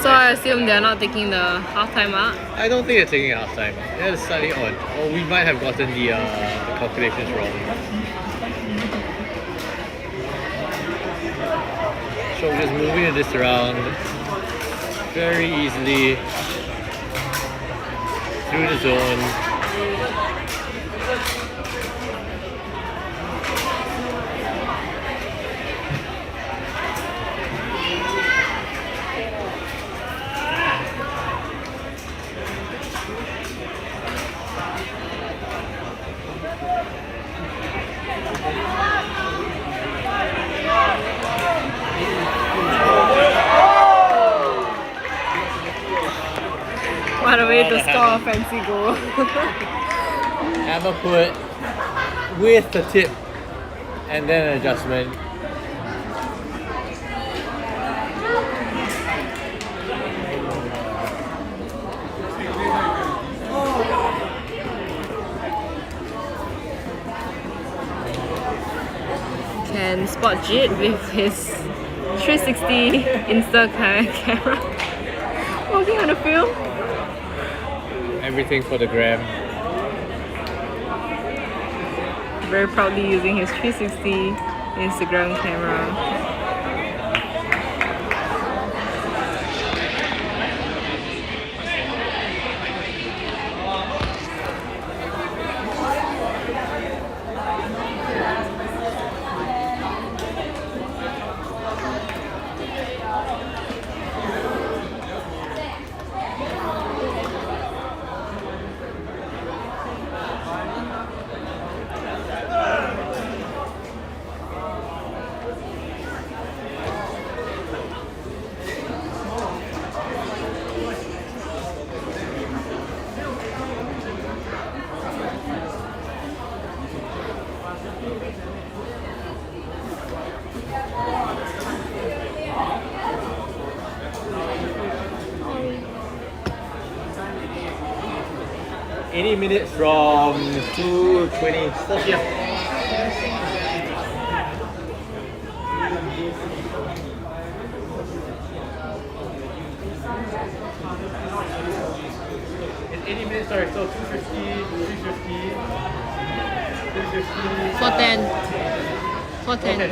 So I assume they're not taking the halftime out. I don't think they're taking a half time. Yeah, it's slightly odd. Or we might have gotten the calculations wrong. So we're just moving this around very easily through the zone. What a way to score a fancy goal. Hammer put with the tip and then an adjustment. Can spot Jit with his 360 Insta camera. Walking on the field. Everything for the gram. Very proudly using his 360 Instagram camera. Minutes from 2:20. Still here. It's 80 minutes, sorry, so 250, 350, 350. 410. 410.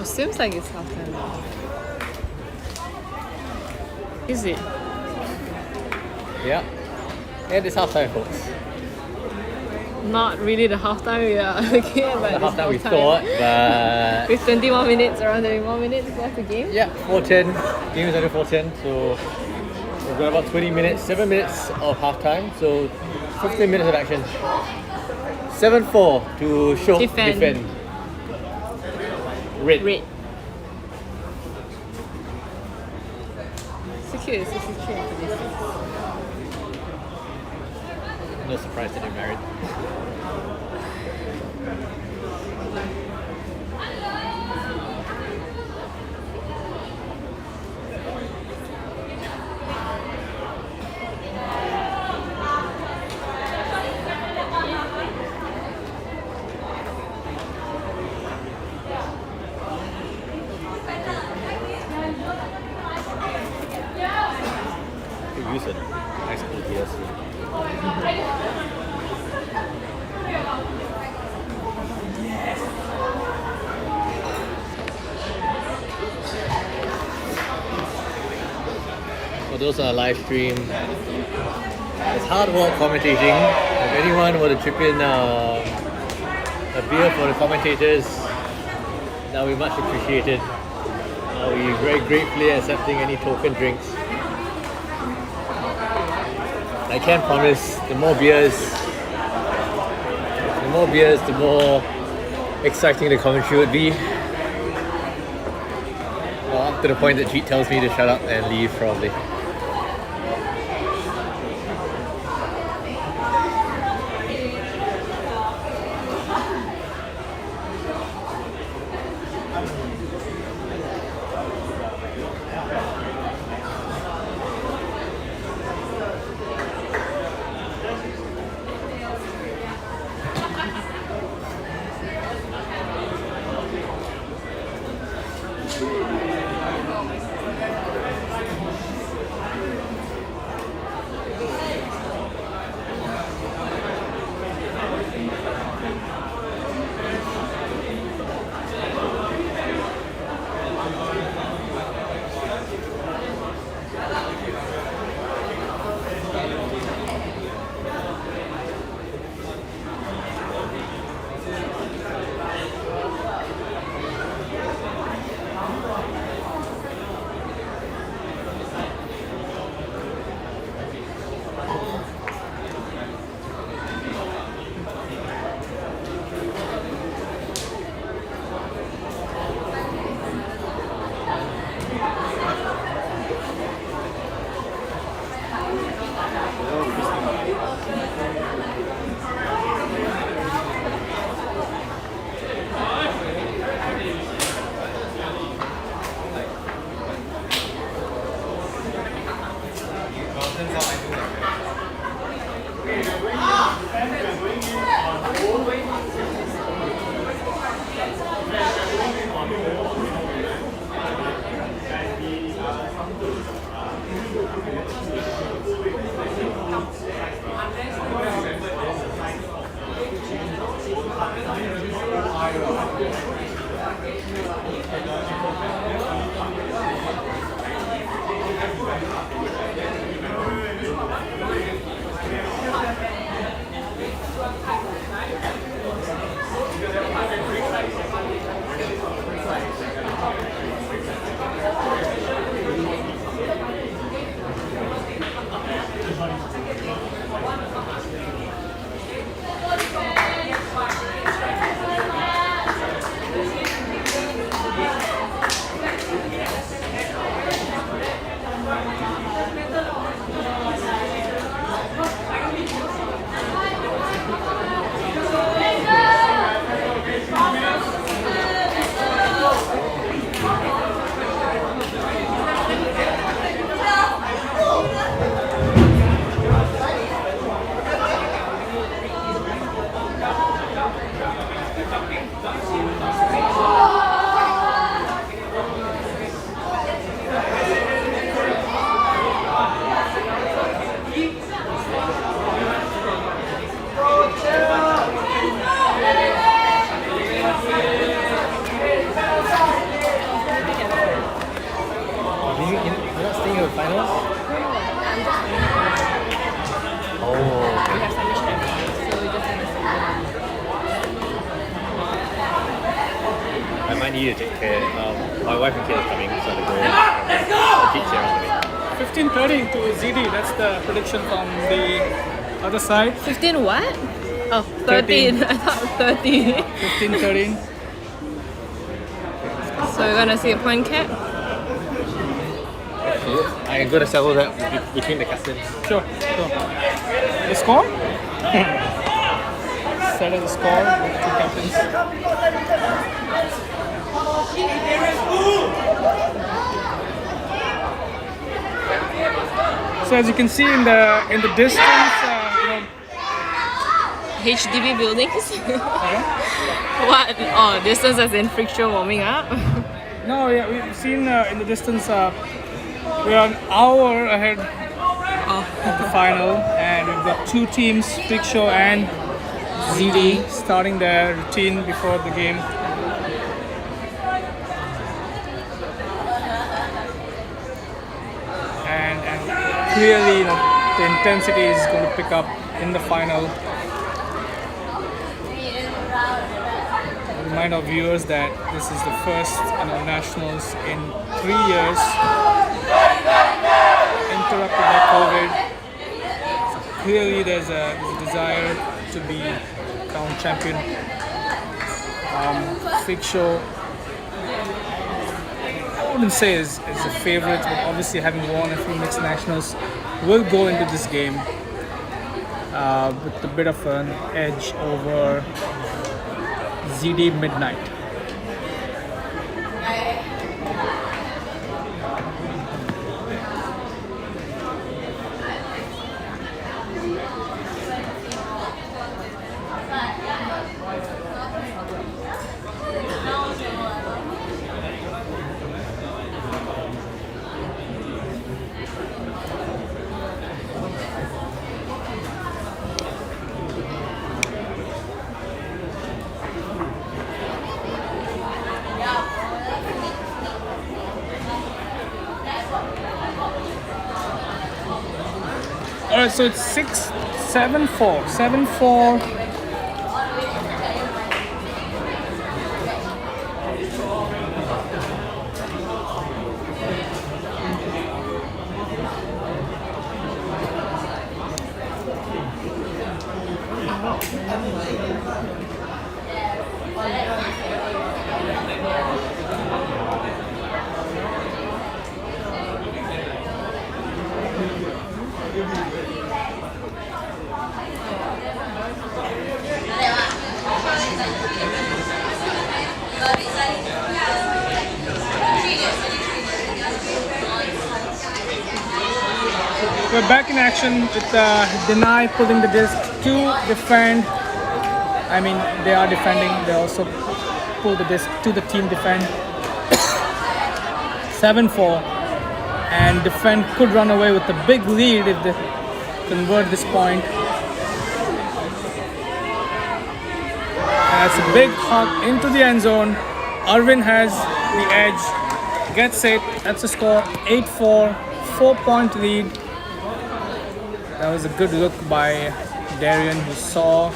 Seems like it's half time now. Is it? Yeah. And it's half time, folks. Not really the half time we are looking at, but The it's half time we half thought, but With 20 more minutes, around 20 more minutes left the game. yeah, 4:10. Game is under 4:10, so we've got about 20 minutes, 7 minutes of half time, so 15 minutes of action. 7-4 to Shiok Defend. defend. Red. Red. So cute, 63 and 26. No surprise that they're married. Could use a nice cool gear soon. For those on a live stream, it's hard work commentating. If anyone were to chip in a beer for the commentators, that would be much appreciated. We very gratefully accepting any token drinks. I can promise the more beers, the more exciting the commentary would be. Well, up to the point that Jeet tells me to shut up and leave probably. finals? Oh. We have submission everything, so we just gonna I might need you to take care. My wife and kid are coming, so I'll go. I'll keep here on the way. 15-30 to ZD. That's the prediction from the other side. 15 what? Oh, 13. I thought 30. 15, 13. So we're gonna see a point cap. I'm gonna settle that between the captains. Sure. The score? Settle the score with the two captains. So as you can see in the distance, HDB buildings. What? Oh, distance as in friction warming up. no, yeah, we've seen in the distance. We are an hour ahead of the final, and we've got two teams, Freak Show and ZD, starting their routine before the game. And clearly, the intensity is going to pick up in the final. Remind our viewers that this is the first Nationals in 3 years interrupted by COVID. So clearly there's a desire to be crowned champion. Freak Show, I wouldn't say is a favorite, but obviously having won a few mixed nationals, will go into this game with a bit of an edge over ZD Midnight. Alright, so it's 6-7-4. 7-4. We're back in action with Deny pulling the disc to defend. I mean, they are defending. They also pull the disc to the team defend. 7-4. And defend could run away with a big lead if they convert this point. That's a big hug into the end zone. Arvin has the edge. Gets it. That's a score. 8-4. 4-point lead. That was a good look by Darian, who saw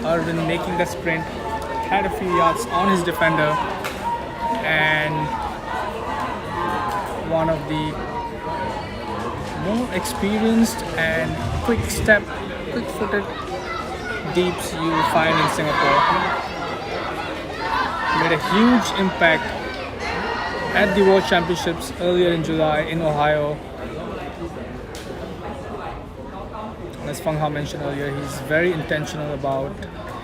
Arvin making the sprint, had a few yards on his defender, and one of the more experienced and quick-footed deeps you find in Singapore. Made a huge impact at the World Championships earlier in July in Ohio. As Feng Hao mentioned earlier, he's very intentional about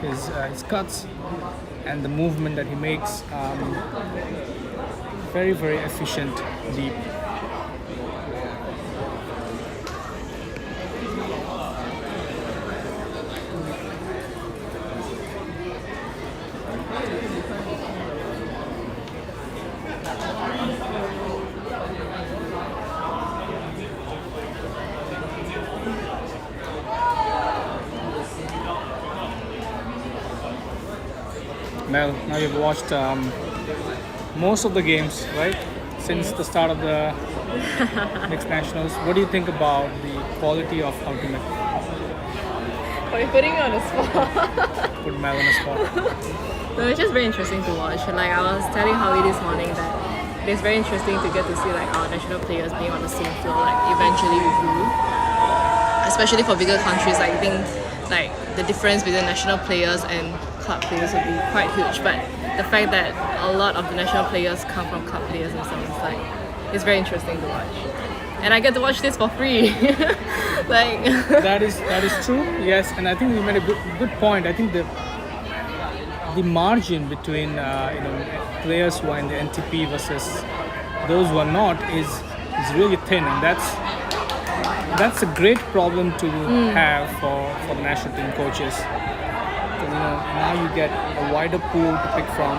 his cuts and the movement that he makes. Very, very efficient deep. Mel, now you've watched most of the games, right? Since the start of the Mixed Nationals. What do you think about the quality of Ultimate? Are you putting me on the spot? Put Mel on the spot. No, it's just very interesting to watch. Like I was telling Holly this morning that it's very interesting to get to see like our national players being on the same floor, like eventually with you. especially for bigger countries. I think like the difference between national players and club players would be quite huge. But the fact that a lot of the national players come from club players themselves is like it's very interesting to watch. And I get to watch this for free. Like That is true. Yes, and I think you made a good point. I think the margin between players who are in the NTP versus those who are not is really thin, and that's a great problem to have for the national team coaches. Now you get a wider pool to pick from.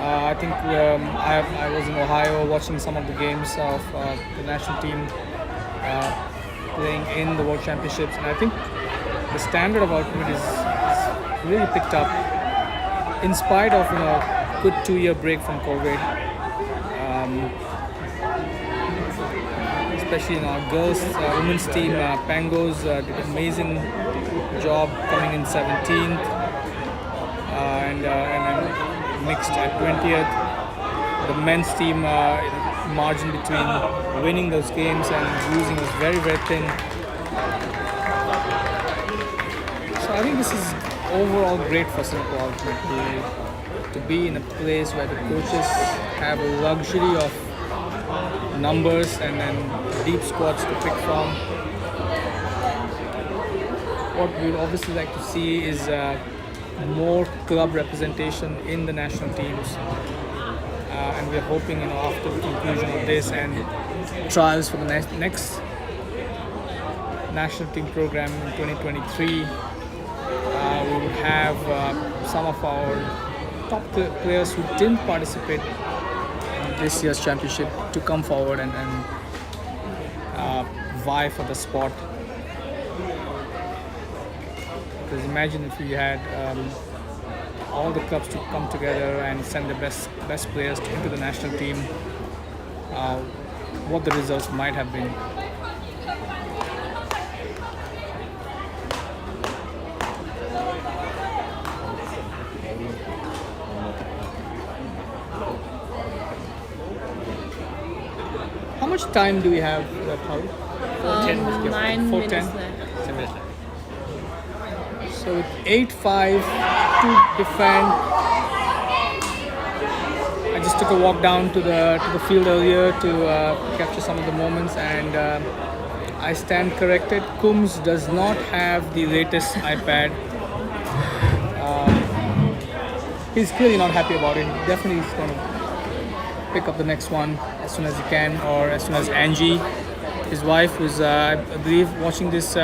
I think I was in Ohio watching some of the games of the national team playing in the World Championships, and I think the standard of output is really picked up in spite of a good 2-year break from COVID. Especially in our girls, women's team, Pangos did an amazing job coming in 17th and then mixed at 20th. The men's team margin between winning those games and losing was very, very thin. So I think this is overall great for Singapore ultimately to be in a place where the coaches have a luxury of numbers and then deep squads to pick from. What we'd obviously like to see is more club representation in the national teams, and we're hoping after the conclusion of this and trials for the next national team program in 2023, we will have some of our top players who didn't participate in this year's championship to come forward and vie for the spot. Because imagine if we had all the clubs to come together and send the best players into the national team, what the results might have been. How much time do we have left, Holly? 9 minutes 4:10. left. 10 minutes left. So with 8-5 to defend, I just took a walk down to the field earlier to capture some of the moments, and I stand corrected. Coombs does not have the latest iPad. He's clearly not happy about it. Definitely he's going to pick up the next one as soon as he can, or as soon as Angie, his wife, who's I believe watching this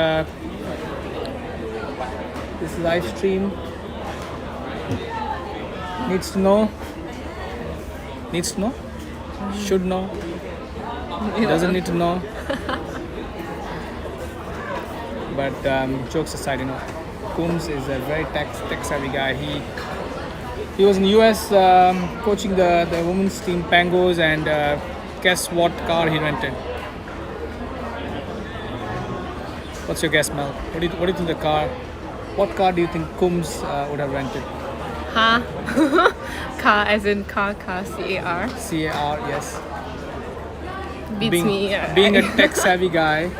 live stream, needs to know, should know, doesn't need to know. But jokes aside, Coombs is a very tech savvy guy. He was in the US coaching the women's team Pangos, and guess what car he rented? What's your guess, Mel? What do you think the car? What car do you think Coombs would have rented? Huh? Car as in car, CAR. CAR, yes. Beats me. Being a tech savvy guy.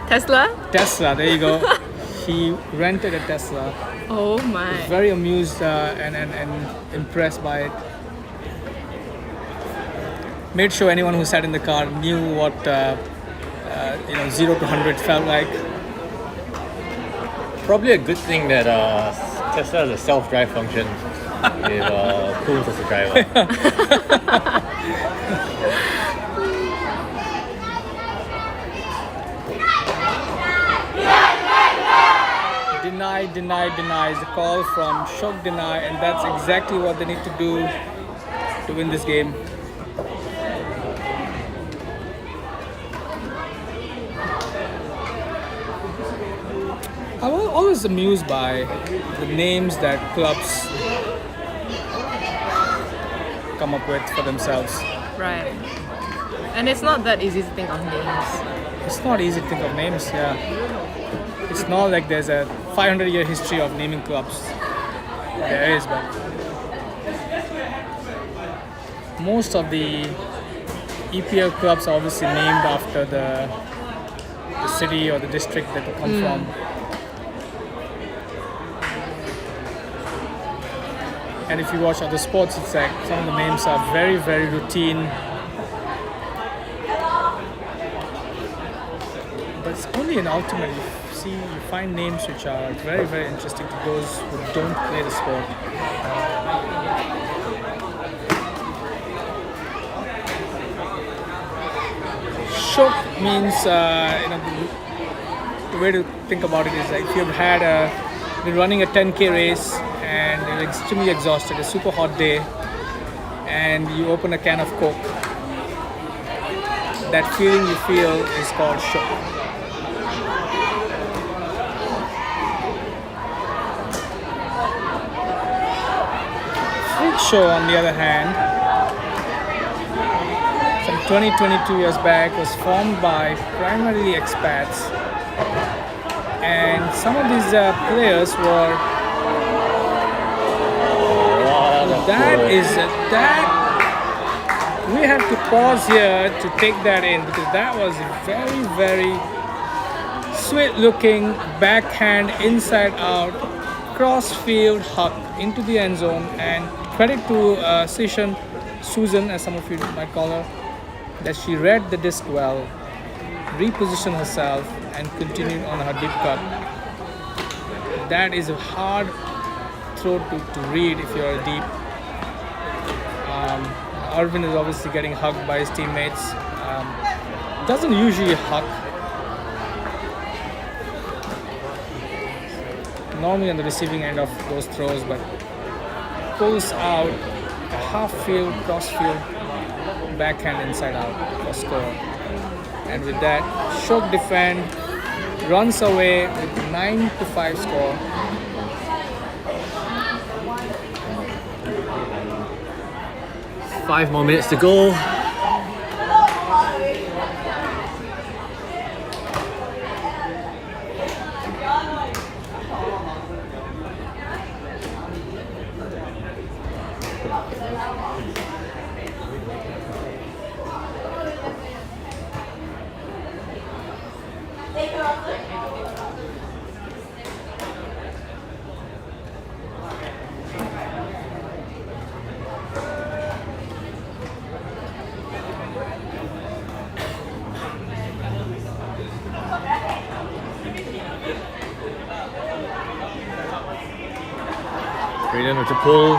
Tesla? Tesla, there you go. He rented a Tesla. Oh my. Very amused and impressed by it. Made sure anyone who sat in the car knew what 0 to 100 felt like. Probably a good thing that Tesla has a self-drive function with Coombs as a driver. Denies the call from Shiok deny, and that's exactly what they need to do to win this game. I'm always amused by the names that clubs come up with for themselves. Right. And it's not that easy to think of names. It's not easy to think of names, yeah. It's not like there's a 500-year history of naming clubs. There is, but most of the EPL clubs are obviously named after the city or the district that you come from. And if you watch other sports, it's like some of the names are very, very routine. But it's only in Ultimate you find names which are very, very interesting to those who don't play the sport. Shiok means, the way to think about it is like if you've been running a 10K race and you're extremely exhausted, a super hot day, and you open a can of Coke, that feeling you feel is called Shiok. Freak Show, on the other hand, some 22 years back, was formed by primarily expats, and some of these players were. We have to pause here to take that in, because that was a very, very sweet-looking backhand inside out cross-field hook into the end zone. And credit to Susan, as some of you might call her, that she read the disc well, repositioned herself, and continued on her deep cut. That is a hard throw to read if you're a deep. Arvind is obviously getting hugged by his teammates. Doesn't usually hug. Normally on the receiving end of those throws, but pulls out a half-field, cross-field, backhand inside out for score. And with that, Shiok defend, runs away with 9-5 score. Five more minutes to go. Freedom to pull.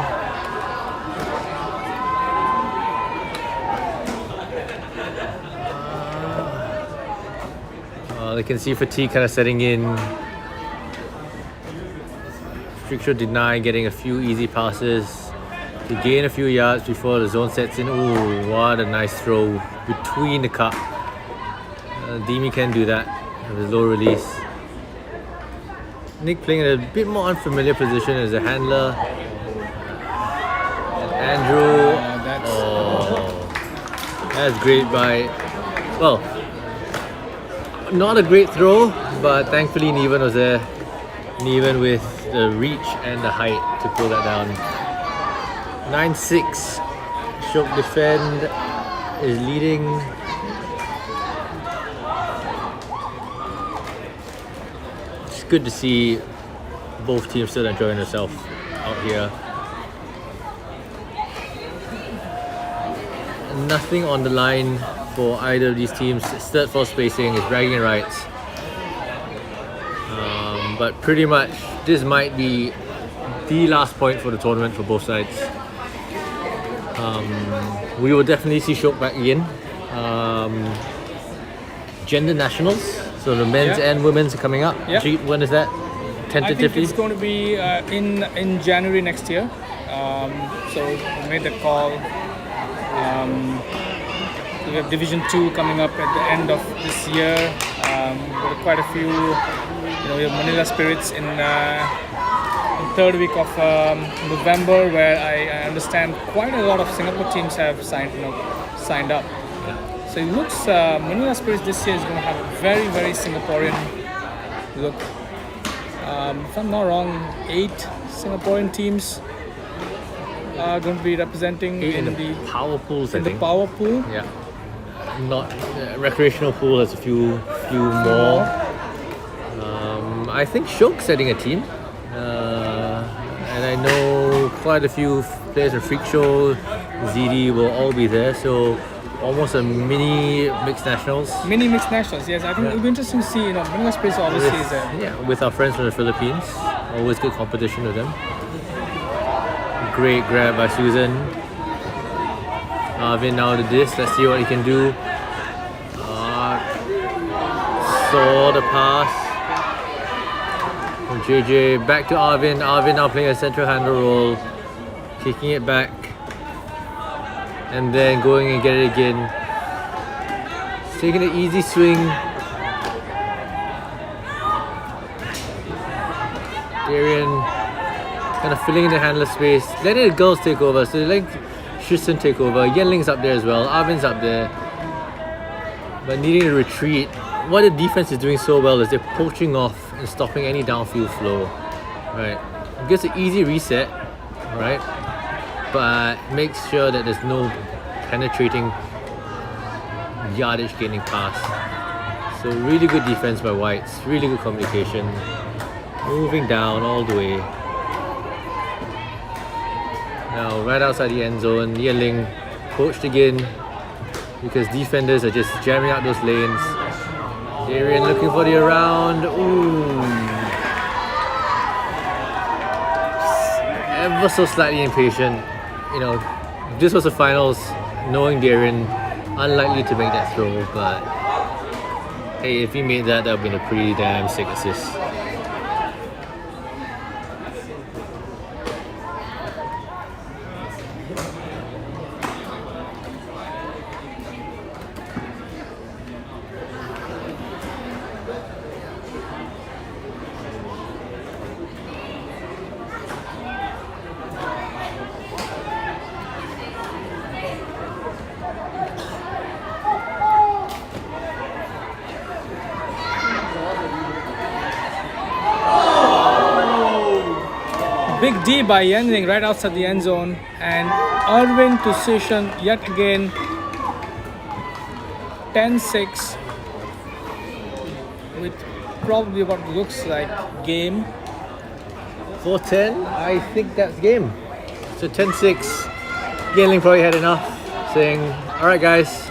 They can see fatigue kind of setting in. Strict deny, getting a few easy passes to gain a few yards before the zone sets in. Ooh, what a nice throw between the cup. Demi can do that with low release. Nick playing in a bit more unfamiliar position as a handler. And Andrew. That's great by. Well, not a great throw, but thankfully Neven was there. Neven with the reach and the height to pull that down. 9-6. Shiok defend is leading. It's good to see both teams still enjoying themselves out here. Nothing on the line for either of these teams. Third fourth spacing is bragging rights. But pretty much this might be the last point for the tournament for both sides. We will definitely see Shiok back again. Gender nationals, so the men's and women's are coming up. When is that? Tentatively? I think it's going to be in January next year. So we made the call. We have Division 2 coming up at the end of this year. We've got quite a few. We have Manila Spirits in third week of November, where I understand quite a lot of Singapore teams have signed up. So it looks Manila Spirits this year is going to have a very, very Singaporean look. If I'm not wrong, 8 Singaporean teams are going to be representing in the power pools. power pool. Yeah. not recreational pool has a few more. I think Shiok setting a team, and I know quite a few players from Freak Show, ZD will all be there. So almost a mini mixed nationals. Mini mixed nationals, yes. I think it'll be interesting to see. Manila Space obviously is there. Yeah, with our friends from the Philippines. Always good competition with them. Great grab by Susan. Arvin now to this. Let's see what he can do. Saw the pass. From JJ back to Arvin. Arvin now playing a central handle role. Kicking it back. And then going and get it again. He's taking an easy swing. Darian kind of filling in the handler space. Letting the girls take over. So they let Tristan take over. Yenling's up there as well. Arvin's up there. But needing to retreat. What the defense is doing so well is they're poaching off and stopping any downfield flow. Right. It gets an easy reset. Right. But makes sure that there's no penetrating yardage gaining pass. So really good defense by Whites. Really good communication. Moving down all the way. Now right outside the end zone, Yeling poached again because defenders are just jamming out those lanes. Darian looking for the around. Ooh. Ever so slightly impatient. If this was the finals, knowing Darian, unlikely to make that throw, but hey, if he made that, that would have been a pretty damn sick assist. Big D by Yenling right outside the end zone, and Irwin to Session yet again. 10-6 with probably what looks like game. 4-10, I think that's game. So 10-6, Yenling probably had enough, saying, alright guys,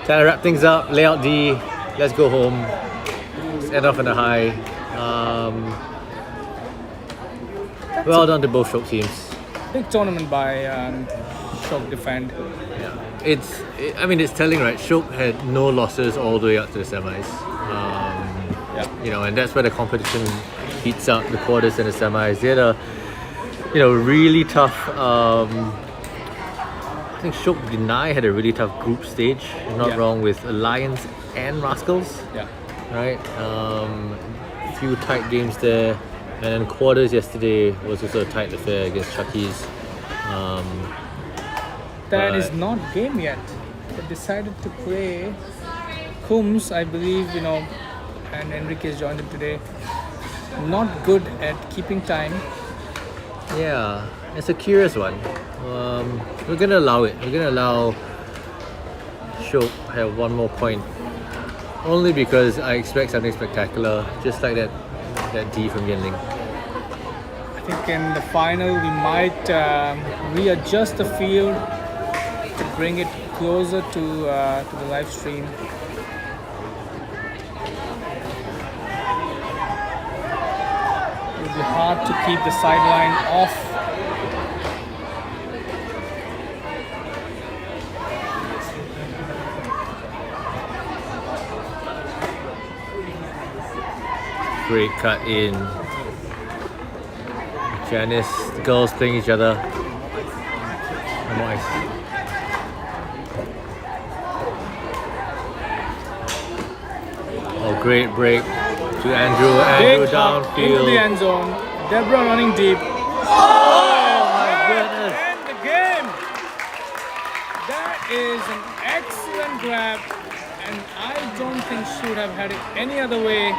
time to wrap things up, lay out D, let's go home. Let's end off on a high. Well done to both Shiok teams. Big tournament by Shiok defend. Yeah. It's telling, right? Shiok had no losses all the way up to the semis. And that's where the competition heats up, the quarters and the semis. They had a really tough. I think Shiok Deny had a really tough group stage. If not wrong, with Alliance and Rascals. Yeah. Right. A few tight games there. And then quarters yesterday was also a tight affair against Chucky's. That is not game yet. They decided to play Coombs, I believe, and Enriquez joined them today. Not good at keeping time. Yeah, it's a curious one. We're gonna allow it. We're gonna allow Shiok have one more point. Only because I expect something spectacular, just like that D from Yenling. I think in the final we might readjust the field to bring it closer to the live stream. It will be hard to keep the sideline off. Great cut in. Janice, the girls playing each other. Nice. Oh, great break to Andrew. Andrew Big hop into the downfield. end zone. Deborah running deep. Oh my goodness. And the game. That is an excellent grab, and I don't think she would have had it any other way.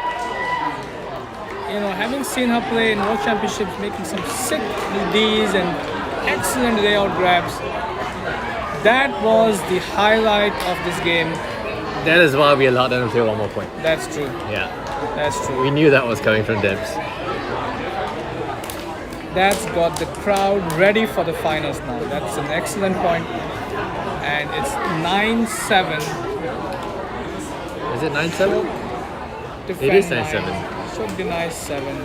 Having seen her play in World Championships, making some sick Ds and excellent layout grabs, that was the highlight of this game. That is why we allowed them to play one more point. That's true. Yeah. That's true. We knew that was coming from Debs. That's got the crowd ready for the finals now. That's an excellent point. And it's 9-7. Is it 9-7? It is 9-7. Should deny 7.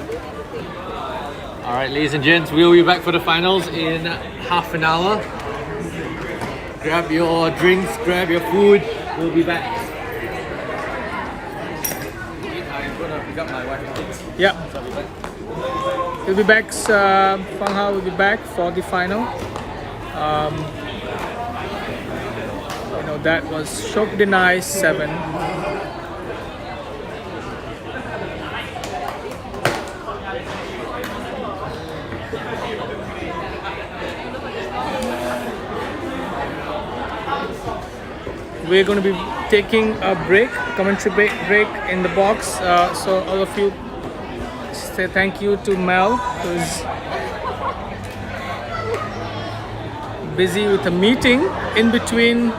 Alright, ladies and gents, we'll be back for the finals in half an hour. Grab your drinks, grab your food. We'll be back. I'm gonna pick up my wife and kids. Yeah. We'll be back. Fang Hao will be back for the final. That was Shiok deny 7. We're going to be taking a break, commentary break in the box. So all of you say thank you to Mel, who's busy with a meeting in between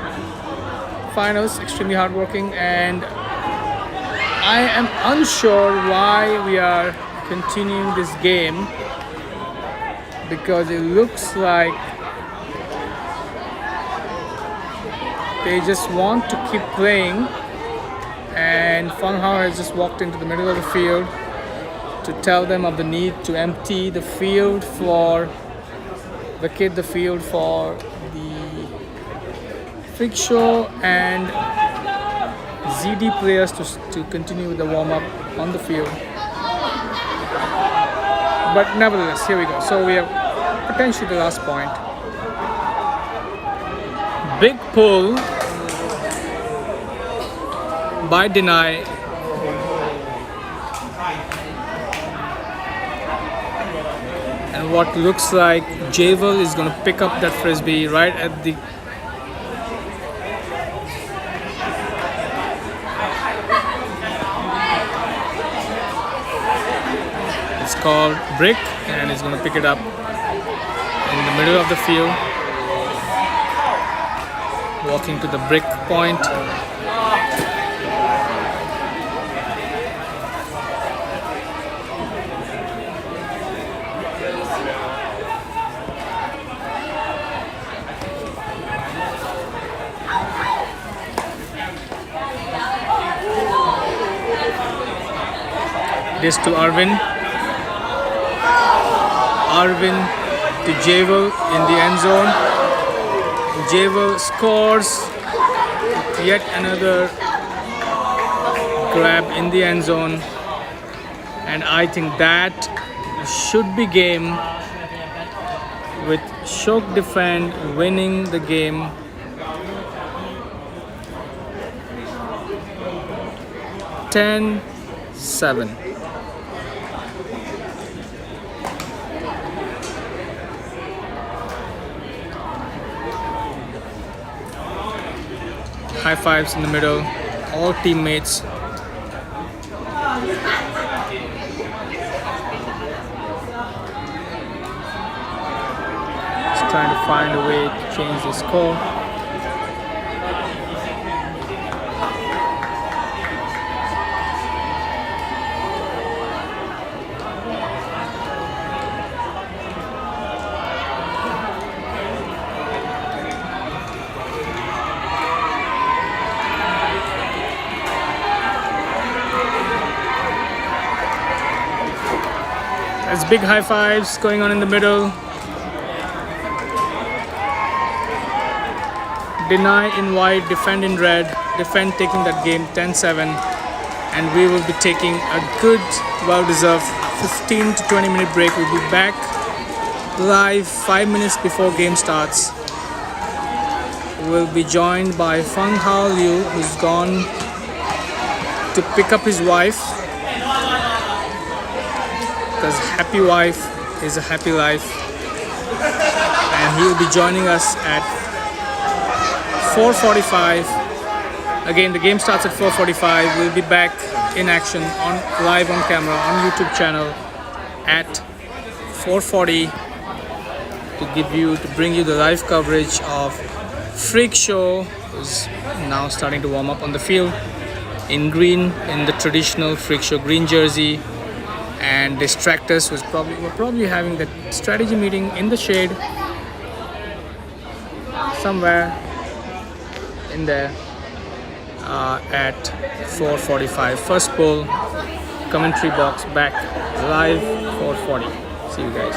finals, extremely hardworking, and I am unsure why we are continuing this game, because it looks like they just want to keep playing, and Fang Hao has just walked into the middle of the field to tell them of the need to empty the field vacate the field for the freak show and ZD players to continue with the warm-up on the field. But nevertheless, here we go. So we have potentially the last point. Big pull by Deny. And what looks like Javel is going to pick up that frisbee right at the it's called brick, and he's going to pick it up in the middle of the field, walking to the brick point. This to Arvind. Arvind to Javel in the end zone. Javel scores yet another grab in the end zone, and I think that should be game, with Shiok defend winning the game. (10-7). High fives in the middle, all teammates. Just trying to find a way to change the score. There's big high fives going on in the middle. Deny in white, defend in red. Defend taking that game 10-7. And we will be taking a good, well-deserved 15 to 20 minute break. We'll be back live 5 minutes before game starts. We'll be joined by Fang Hao Liu, who's gone to pick up his wife, because happy wife is a happy life, and he will be joining us at 4:45. Again, the game starts at 4:45. We'll be back in action live on camera on YouTube channel at 4:40 to bring you the live coverage of Freak Show was now starting to warm up on the field in green, in the traditional freak show green jersey, and distractors were probably having the strategy meeting in the shade somewhere in there at 4:45. First ball, commentary box back live 4:40. See you guys.